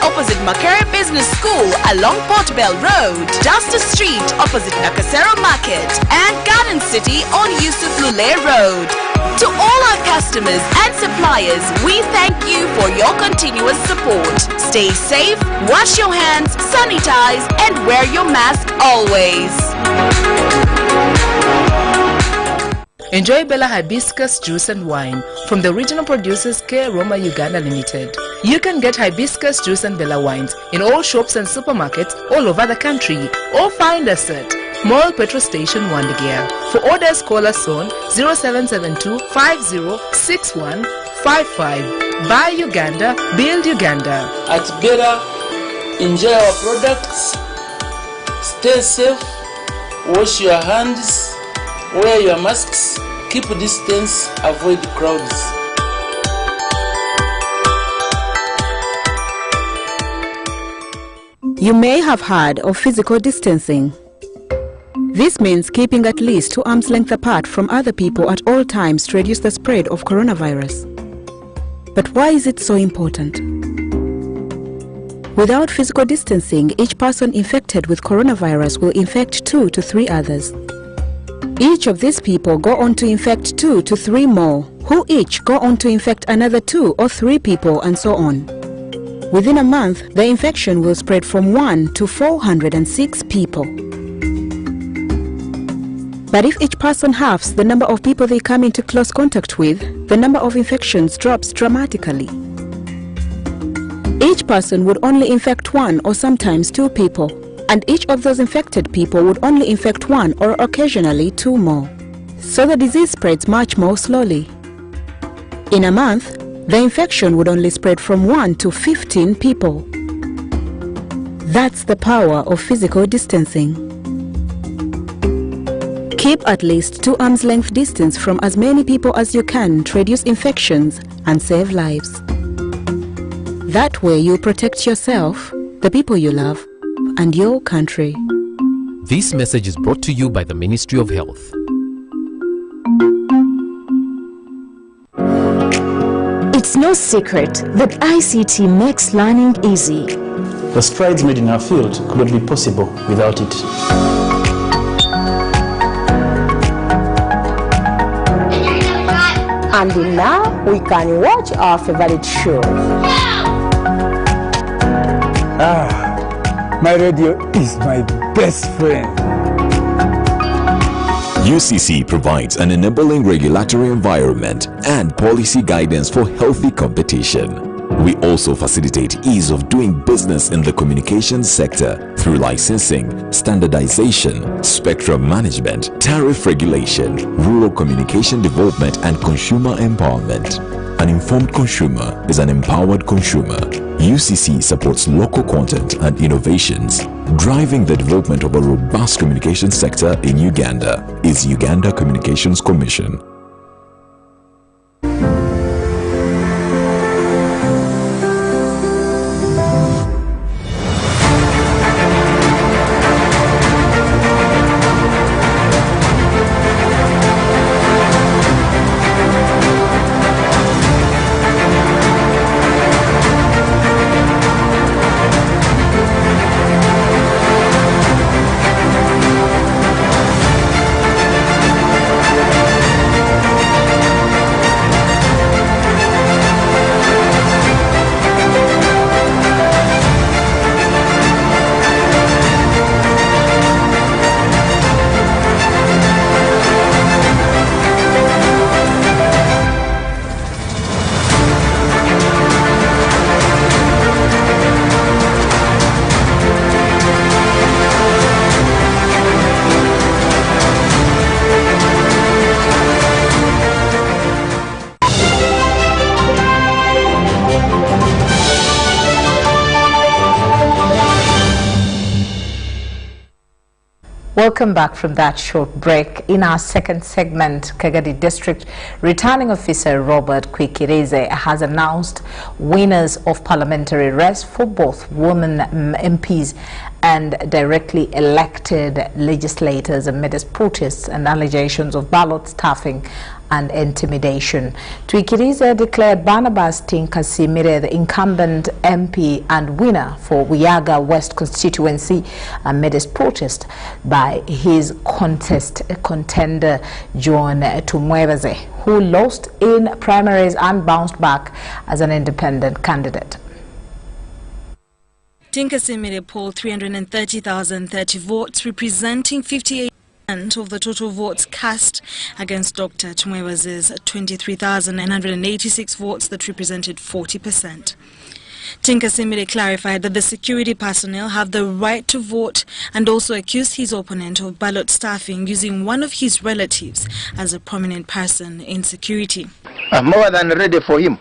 opposite Makere Business School along Port Bell Road, Duster Street opposite Nakasero Market, and Garden City on Yusuf Lule Road. To all our customers and suppliers, we thank you for your continuous support. Stay safe, wash your hands, sanitize, and wear your mask always. Enjoy Bella Hibiscus juice and wine from the original producers K. Roma Uganda Limited. You can get hibiscus juice and Bella wines in all shops and supermarkets all over the country, or find us at Mall Petrol Station Wandigia. For orders, call us on 0772 506155. Buy Uganda, build Uganda. At Bella, enjoy our products, stay safe, wash your hands, wear your masks, keep distance, avoid crowds. You may have heard of physical distancing. This means keeping at least 2 arms length apart from other people at all times to reduce the spread of coronavirus. But why is it so important? Without physical distancing, each person infected with coronavirus will infect 2 to 3 others. Each of these people go on to infect 2 to 3 more, who each go on to infect another 2 or 3 people, and so on. Within a month, the infection will spread from 1 to 406 people. But if each person halves the number of people they come into close contact with, the number of infections drops dramatically. Each person would only infect 1 or sometimes 2 people, and each of those infected people would only infect 1 or occasionally 2 more. So the disease spreads much more slowly. In a month, the infection would only spread from 1 to 15 people. That's the power of physical distancing. Keep at least 2 arms length distance from as many people as you can to reduce infections and save lives. That way you protect yourself, the people you love, and your country. This message is brought to you by the Ministry of Health. It's no secret that ICT makes learning easy. The strides made in our field could not be possible without it. And now we can watch our favorite show. My radio is my best friend. UCC provides an enabling regulatory environment and policy guidance for healthy competition. We also facilitate ease of doing business in the communications sector through licensing, standardization, spectrum management, tariff regulation, rural communication development, and consumer empowerment. An informed consumer is an empowered consumer. UCC supports local content and innovations. Driving the development of a robust communication sector in Uganda is Uganda Communications Commission. Welcome back from that short break. In our second segment, Kagadi District Returning Officer Robert Kwikirize has announced winners of parliamentary race for both women MPs and directly elected legislators amidst protests and allegations of ballot stuffing and intimidation. Kwikirize declared Barnabas Tinkasimire the incumbent MP and winner for Wiyaga West constituency amidst protest by his contender John Tumwebaze, who lost in primaries and bounced back as an independent candidate. Tinkasimire polled 330,030 votes, representing 58% of the total votes cast against Dr. Tumwebaze's 23,986 votes that represented 40%. Tinkasimire clarified that the security personnel have the right to vote and also accused his opponent of ballot stuffing using one of his relatives as a prominent person in security. I'm more than ready for him.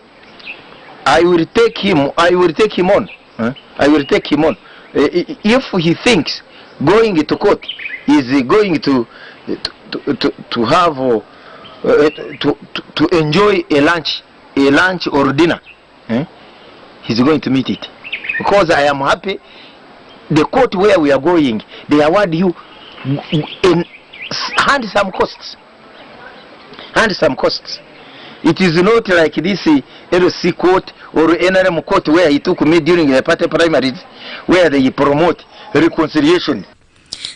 I will take him on. I will take him on. If he thinks going to court is going to have to enjoy a lunch or dinner, he's going to meet it. Because I am happy, the court where we are going, they award you in handsome costs. Handsome costs. It is not like this LC court or NRM court where he took me during the party primaries, where they promote reconciliation.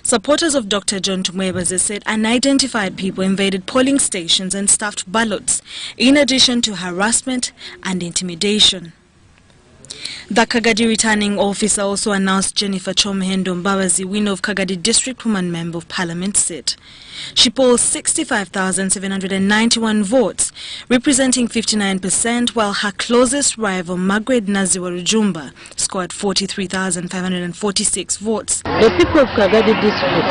Supporters of Dr. John Ntungamo said unidentified people invaded polling stations and stuffed ballots, in addition to harassment and intimidation. The Kagadi returning officer also announced Jennifer Chomhendo Mbabazi winner of Kagadi District Woman Member of Parliament seat. She polled 65,791 votes, representing 59%, while her closest rival, Margaret Naziwa Rujumba, scored 43,546 votes. The people of Kagadi District,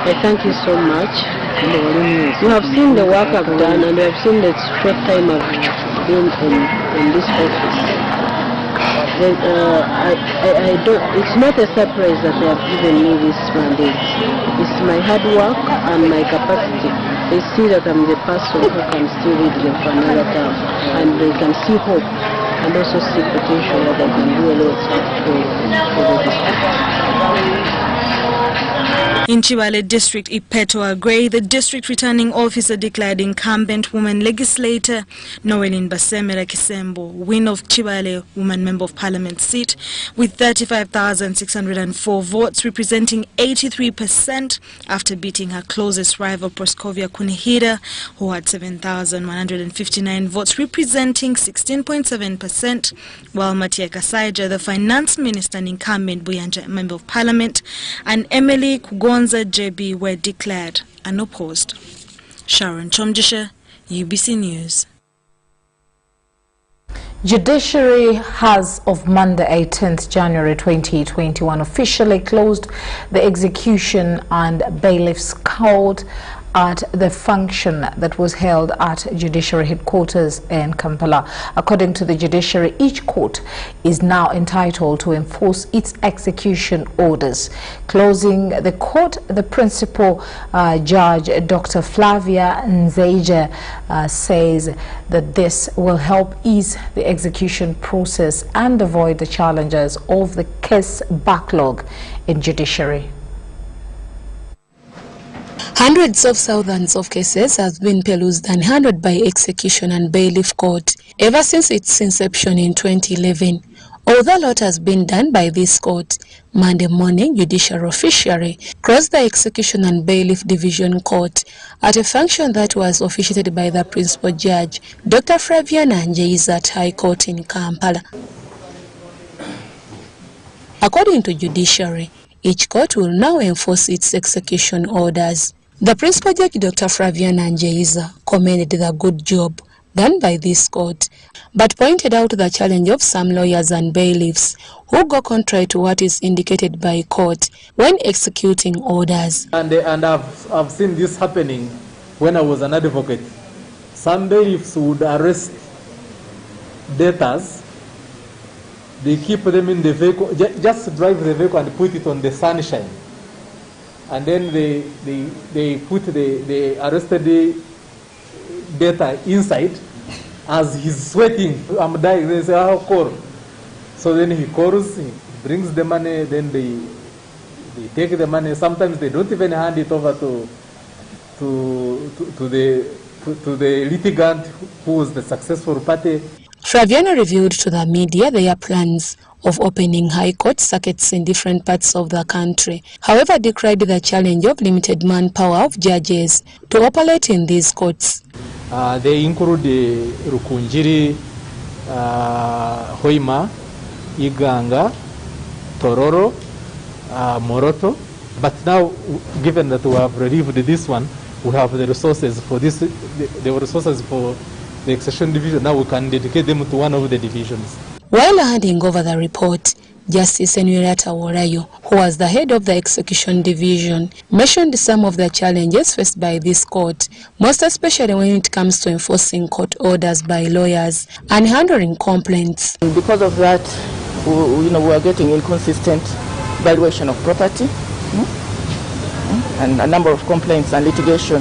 I thank you so much. You have seen the work I've done, and you have seen the short time I've been in this office. It's not a surprise that they have given me this mandate. It's my hard work and my capacity. They see that I'm the person who can still lead them for another term, and they can see hope and also see potential that I can do a lot for the district. In Chibale District, Ipeto Agray, the district returning officer declared incumbent woman legislator Noelin Basemera Kisembo winner of Chibale Woman Member of Parliament seat with 35,604 votes, representing 83%, after beating her closest rival Proscovia Kunihira, who had 7,159 votes, representing 16.7%, while Matia Kasaija, the finance minister and incumbent Buyanja Member of Parliament, and Emily Kugonza JB were declared unopposed. Sharon Chomjisha, UBC News. Judiciary has, of Monday 18th January 2021, officially closed the execution and bailiffs court at the function that was held at Judiciary headquarters in Kampala. According to the Judiciary, each court is now entitled to enforce its execution orders. Closing the court, the principal judge, Dr. Flavia Nzeja, says that this will help ease the execution process and avoid the challenges of the case backlog in Judiciary. Hundreds of thousands of cases have been perused and handled by execution and bailiff court ever since its inception in 2011. Although a lot has been done by this court, Monday morning, Judiciary officially closed the execution and bailiff division court at a function that was officiated by the principal judge, Dr. Flaviana Njeiza at High Court in Kampala. According to Judiciary, each court will now enforce its execution orders. The principal judge, Dr. Flaviana Njeiza, commended the good job done by this court, but pointed out the challenge of some lawyers and bailiffs who go contrary to what is indicated by court when executing orders. And I've seen this happening when I was an advocate. Some bailiffs would arrest debtors. They keep them in the vehicle, just drive the vehicle and put it on the sunshine. And then they put the arrested debtor inside. As he's sweating, I'm dying, they say, "I'll call." So then he calls, he brings the money, then they take the money. Sometimes they don't even hand it over to the litigant who was the successful party. Flaviana revealed to the media their plans of opening high court circuits in different parts of the country. However, decried the challenge of limited manpower of judges to operate in these courts. They include Rukunjiri, Hoima, Iganga, Tororo, Moroto. But now, given that we have relieved this one, we have the resources for this, the resources for the execution division. Now we can dedicate them to one of the divisions. While handing over the report, Justice Henrietta Worayo, who was the head of the execution division, mentioned some of the challenges faced by this court, most especially when it comes to enforcing court orders by lawyers and handling complaints. Because of that, we are getting inconsistent valuation of property, and a number of complaints and litigation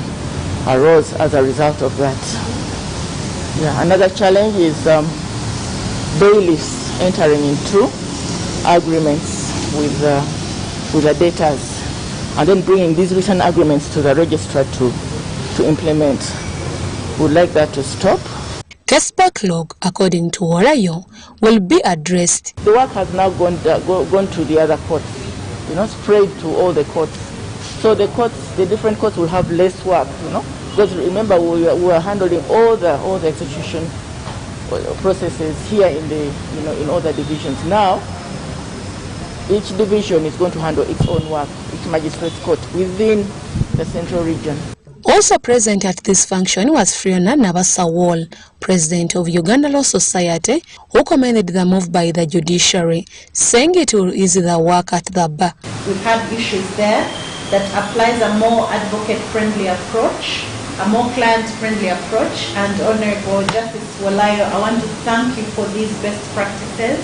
arose as a result of that. Yeah, another challenge is bailiffs entering into agreements with the debtors and then bringing these written agreements to the registrar to implement. Would like that to stop. Case backlog, according to Warayo, will be addressed. The work has now gone to the other courts, spread to all the courts. So the different courts will have less work, because remember we are handling all the execution processes here in all the divisions. Now, each division is going to handle its own work, each magistrate's court within the central region. Also present at this function was Fiona Nabasawol, President of Uganda Law Society, who commended the move by the judiciary, saying it will ease the work at the bar. We've had issues there that applies a more advocate-friendly approach, a more client-friendly approach, and Honorable Justice Walayo, I want to thank you for these best practices.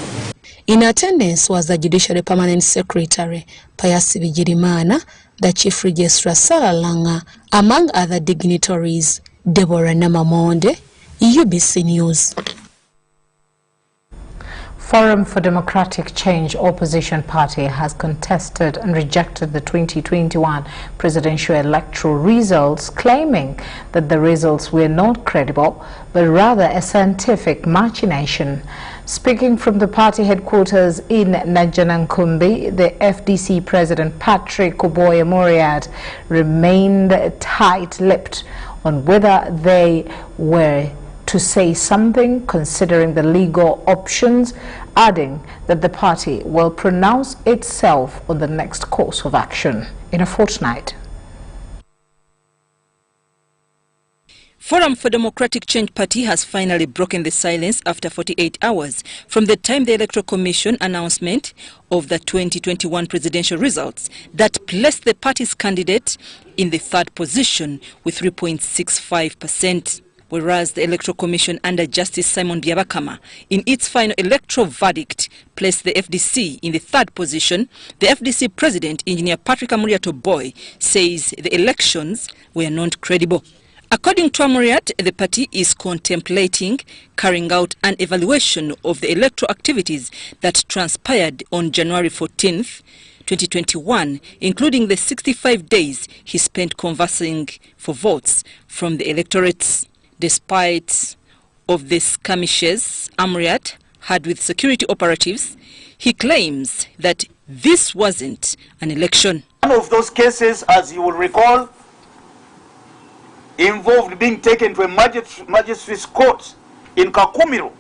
In attendance was the Judiciary Permanent Secretary, Payasi Bigirimana, the Chief Registrar Sarah Langa, among other dignitaries. Deborah Namamonde, UBC News. Forum for Democratic Change opposition party has contested and rejected the 2021 presidential electoral results, claiming that the results were not credible, but rather a scientific machination. Speaking from the party headquarters in Najanankumbi, the FDC President Patrick Moriat remained tight-lipped on whether they were to say something considering the legal options, adding that the party will pronounce itself on the next course of action in a fortnight. Forum for Democratic Change Party has finally broken the silence after 48 hours from the time the Electoral Commission announcement of the 2021 presidential results that placed the party's candidate in the third position with 3.65%. Whereas the Electoral Commission under Justice Simon Byabakama, in its final electoral verdict, placed the FDC in the third position, the FDC President, Engineer Patrick Boy, says the elections were not credible. According to Amuriat, the party is contemplating carrying out an evaluation of the electoral activities that transpired on January 14th, 2021, including the 65 days he spent canvassing for votes from the electorates. Despite of the skirmishes Amuriat had with security operatives, he claims that this wasn't an election. One of those cases, as you will recall, involved being taken to a magistrate's court in Kakumiro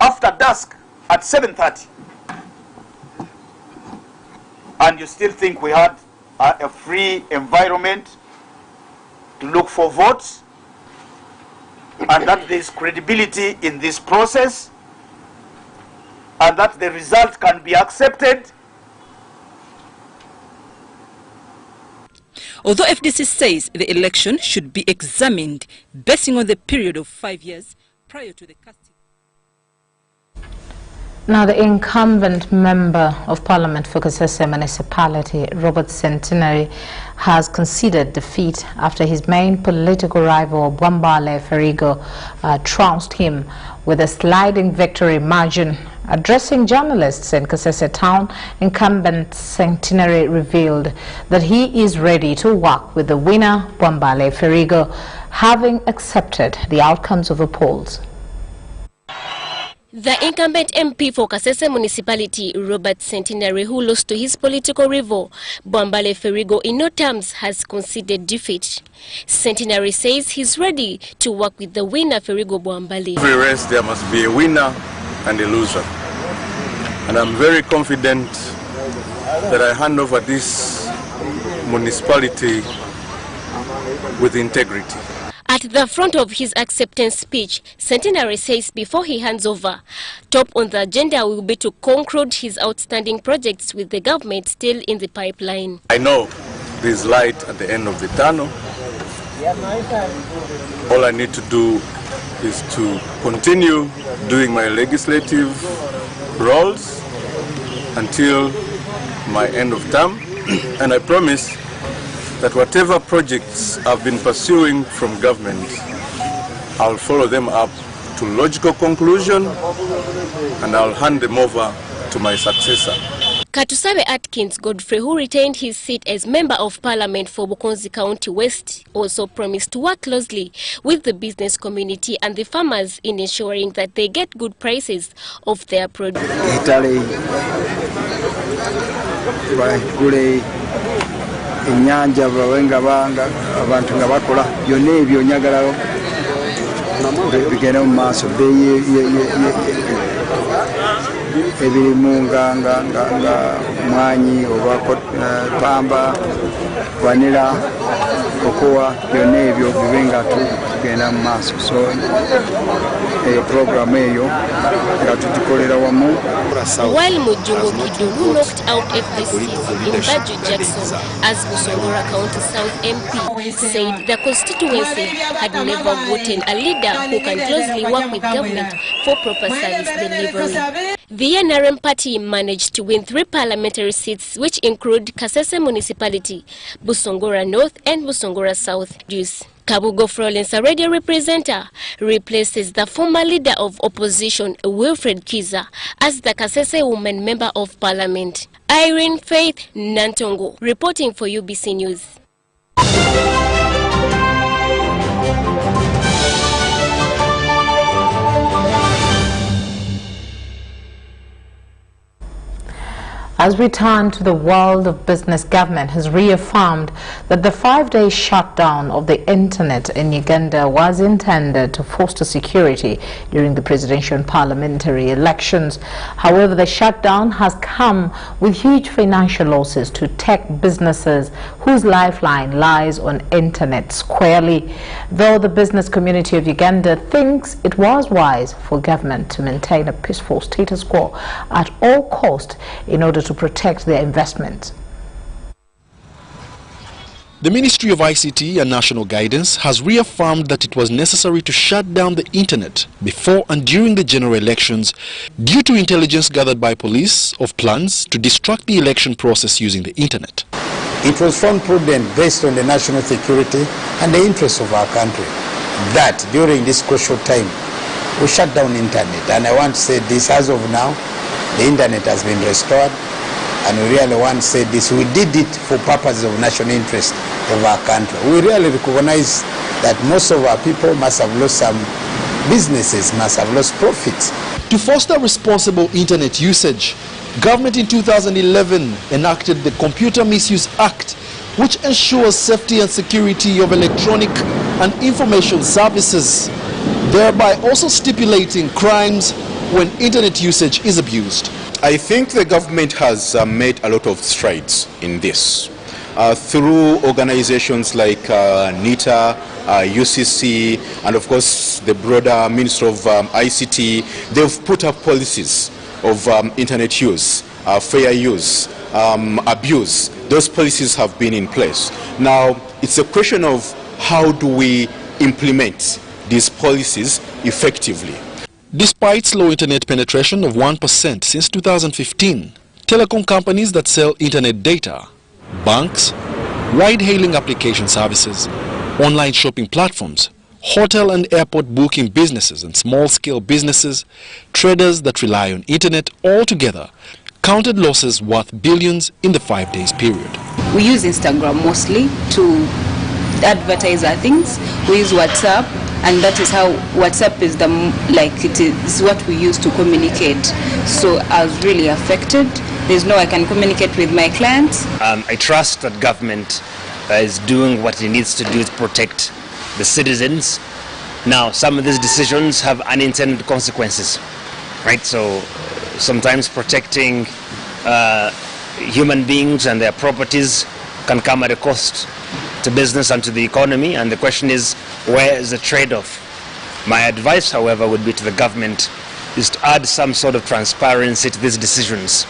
after dusk at 7:30. And you still think we had a free environment to look for votes, and that there is credibility in this process, and that the result can be accepted. Although FDC says the election should be examined basing on the period of 5 years prior to the casting. Now, the incumbent member of Parliament for Kasese municipality, Robert Centenary, has conceded defeat after his main political rival, Bwambale Ferigo, trounced him with a sliding victory margin. Addressing journalists in Kasese town, incumbent Centenary revealed that he is ready to work with the winner, Bwambale Ferigo, having accepted the outcomes of the polls. The incumbent MP for Kasese municipality, Robert Centenary, who lost to his political rival, Bwambale Ferigo, in no terms has conceded defeat. Centenary says he's ready to work with the winner, Ferigo Bwambale. Every race there must be a winner and a loser. And I'm very confident that I hand over this municipality with integrity. At the front of his acceptance speech, Centenary says before he hands over, top on the agenda will be to conclude his outstanding projects with the government still in the pipeline. I know there's light at the end of the tunnel. All I need to do is to continue doing my legislative roles until my end of term, and I promise that whatever projects I've been pursuing from government, I'll follow them up to logical conclusion and I'll hand them over to my successor. Katusabe Atkins Godfrey, who retained his seat as Member of Parliament for Bukonzi County West, also promised to work closely with the business community and the farmers in ensuring that they get good prices of their produce. Inyanja bawenga banga abantu nga bakola byonna ebyo nyagala bigenda mu maaso ebirimu nga mwanyi oba pamba vanilla kokoa byonna ebyo bibe nga tugenda mu maaso so eyo programu eyo nga tugikolera wamu. While Mujungo Kidu, who knocked out FPC in Baju Jackson as Busongora County South MP, said the constituency had never voted a leader who can closely work with government for proper service delivery. The NRM party managed to win 3 parliamentary seats, which include Kasese Municipality, Busongora North and Busongora South. Kabugo Florence, a radio representative, replaces the former leader of opposition, Wilfred Kiza, as the Kasese woman member of parliament. Irene Faith Nantongo, reporting for UBC News. As we turn to the world of business, government has reaffirmed that the 5-day shutdown of the internet in Uganda was intended to foster security during the presidential and parliamentary elections. However, the shutdown has come with huge financial losses to tech businesses whose lifeline lies on internet squarely. Though the business community of Uganda thinks it was wise for government to maintain a peaceful status quo at all costs in order to protect their investments. The Ministry of ICT and National Guidance has reaffirmed that it was necessary to shut down the internet before and during the general elections due to intelligence gathered by police of plans to distract the election process using the internet. It was found prudent based on the national security and the interests of our country that during this crucial time we shut down internet, and I want to say this: as of now the internet has been restored, and we really want to say this: we did it for purposes of national interest of our country. We really recognize that most of our people must have lost some businesses, must have lost profits. To foster responsible internet usage, government in 2011 enacted the Computer Misuse Act, which ensures safety and security of electronic and information services, thereby also stipulating crimes when internet usage is abused. I think the government has made a lot of strides in this. Through organizations like NITA, UCC, and of course the broader Ministry of ICT, they've put up policies of internet use, fair use, abuse. Those policies have been in place. Now, it's a question of how do we implement these policies effectively. Despite slow internet penetration of 1% since 2015, telecom companies that sell internet data, banks, ride-hailing application services, online shopping platforms, hotel and airport booking businesses and small-scale businesses, traders that rely on internet altogether counted losses worth billions in the 5 days period. We use Instagram mostly to advertise our things. We use WhatsApp, and that is how WhatsApp is it is what we use to communicate. So I was really affected. There's no way I can communicate with my clients. I trust that government is doing what it needs to do to protect the citizens. Now, some of these decisions have unintended consequences, right? So sometimes protecting human beings and their properties can come at a cost to business and to the economy, and the question is, where is the trade-off? My advice, however, would be to the government is to add some sort of transparency to these decisions.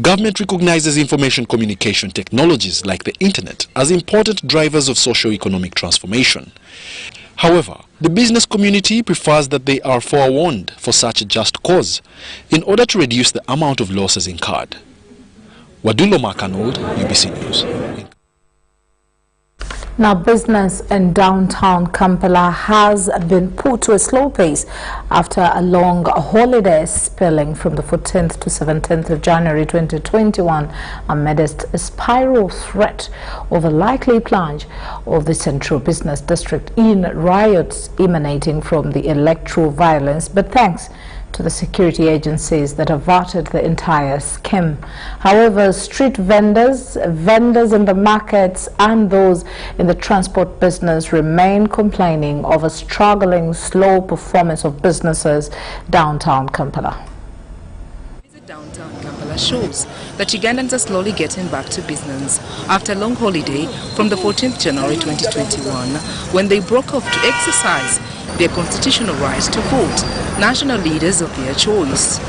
Government recognizes information communication technologies like the internet as important drivers of socio-economic transformation. However, the business community prefers that they are forewarned for such a just cause in order to reduce the amount of losses incurred. Wadulo Makanold, UBC News. Now, business in downtown Kampala has been put to a slow pace after a long holiday spilling from the 14th to 17th of January 2021 amidst a spiral threat of a likely plunge of the central business district in riots emanating from the electoral violence, but thanks to the security agencies that averted the entire scheme. However, street vendors in the markets and those in the transport business remain complaining of a struggling, slow performance of businesses downtown Kampala. Downtown Kampala shows that Ugandans are slowly getting back to business after a long holiday from the 14th January 2021 when they broke off to exercise their constitutional rights to vote national leaders of their choice.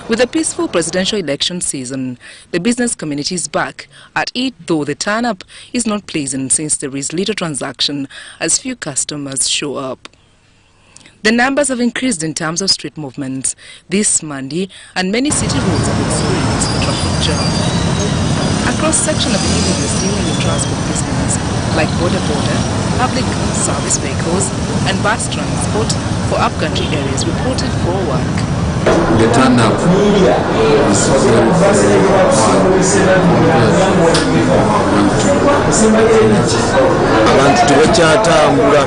With a peaceful presidential election season, the business community is back at it, though the turn-up is not pleasant since there is little transaction as few customers show up. The numbers have increased in terms of street movements this Monday, and many city roads have experienced a traffic jam. Across sections of individuals dealing with transport business, like border, public service vehicles, and bus transport for upcountry areas reported for work. The turn-up is very, abantu tebakyatambula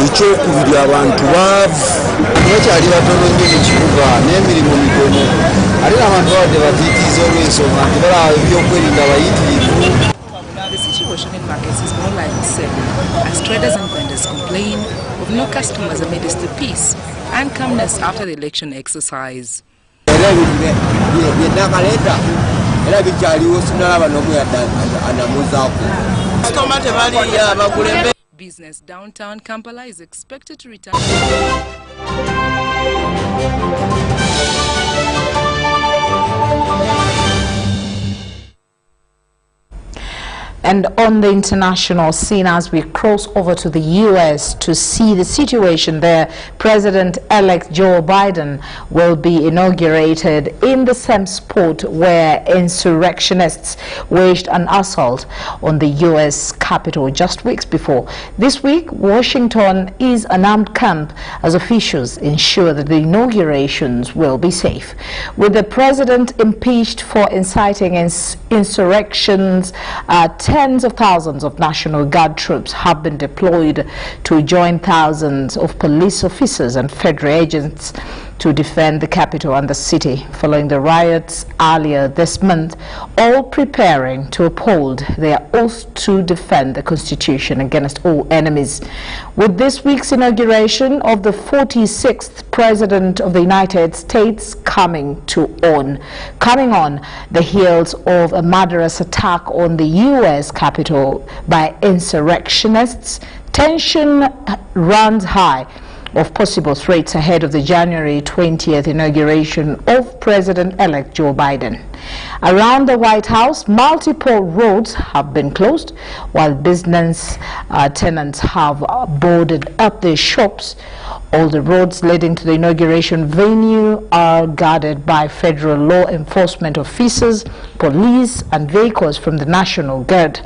ekyokubiri abantu baavu tebakyali batono nnyo mu kibuga n'emirimu mitono ate n'abantu babadde batiitiiza olw'ensonga nti balaba ebyokwerinda bayitirivu. The situation in markets is more like the same as traders and vendors complain of no customers amidst the peace and calmness after the election exercise. Business downtown Kampala is expected to return. And on the international scene, as we cross over to the U.S. to see the situation there, President-elect Joe Biden will be inaugurated in the same spot where insurrectionists waged an assault on the U.S. Capitol just weeks before. This week, Washington is an armed camp as officials ensure that the inaugurations will be safe. With the president impeached for inciting insurrections, tens of thousands of National Guard troops have been deployed to join thousands of police officers and federal agents to defend the capital and the city following the riots earlier this month, all preparing to uphold their oath to defend the Constitution against all enemies. With this week's inauguration of the 46th President of the United States coming on the heels of a murderous attack on the U.S. Capitol by insurrectionists, tension runs high of possible threats ahead of the January 20th inauguration of President-elect Joe Biden. Around the White House, multiple roads have been closed, while business tenants have boarded up their shops. All the roads leading to the inauguration venue are guarded by federal law enforcement officers, police, and vehicles from the National Guard.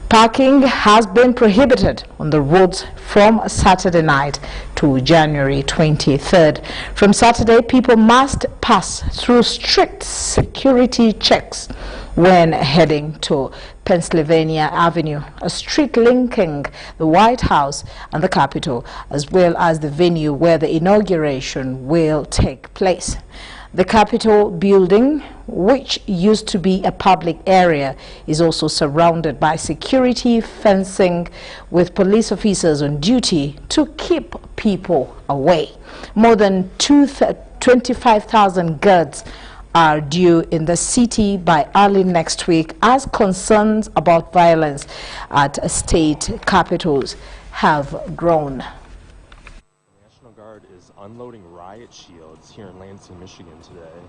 Parking has been prohibited on the roads from Saturday night to January 23rd. From Saturday, people must pass through strict security checks when heading to Pennsylvania Avenue, a street linking the White House and the Capitol, as well as the venue where the inauguration will take place. The Capitol building, which used to be a public area, is also surrounded by security fencing with police officers on duty to keep people away. More than 25,000 guards are due in the city by early next week as concerns about violence at state capitals have grown. The National Guard is unloading riot shields here in Lansing, Michigan today.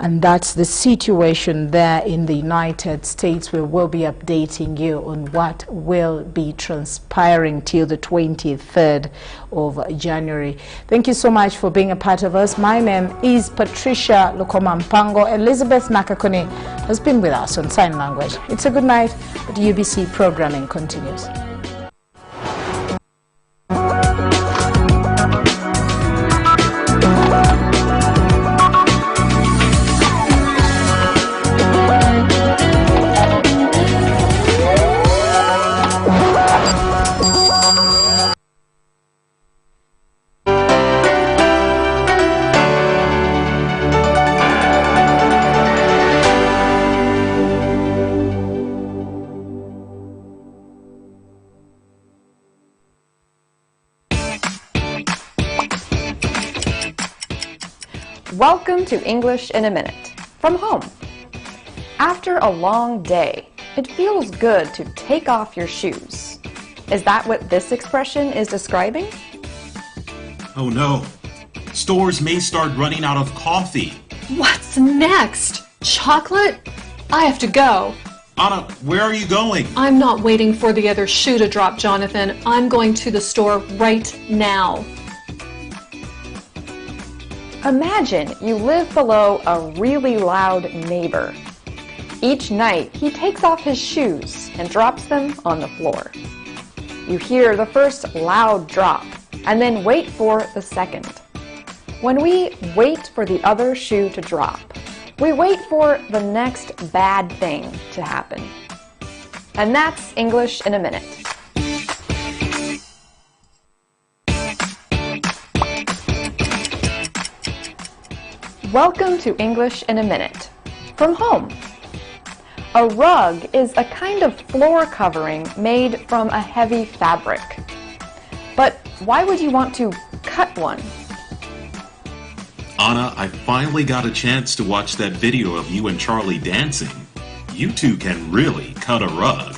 And that's the situation there in the United States. We will be updating you on what will be transpiring till the 23rd of January. Thank you so much for being a part of us. My name is Patricia Lukomwa. Elizabeth Nakakoni has been with us on sign language. It's a good night, but UBC programming continues. Welcome to English in a Minute, from home. After a long day, it feels good to take off your shoes. Is that what this expression is describing? Oh no, stores may start running out of coffee. What's next? Chocolate? I have to go. Anna, where are you going? I'm not waiting for the other shoe to drop, Jonathan. I'm going to the store right now. Imagine you live below a really loud neighbor. Each night, he takes off his shoes and drops them on the floor. You hear the first loud drop and then wait for the second. When we wait for the other shoe to drop, we wait for the next bad thing to happen. And that's English in a Minute. Welcome to English in a Minute, from home. A rug is a kind of floor covering made from a heavy fabric. But why would you want to cut one? Anna, I finally got a chance to watch that video of you and Charlie dancing. You two can really cut a rug.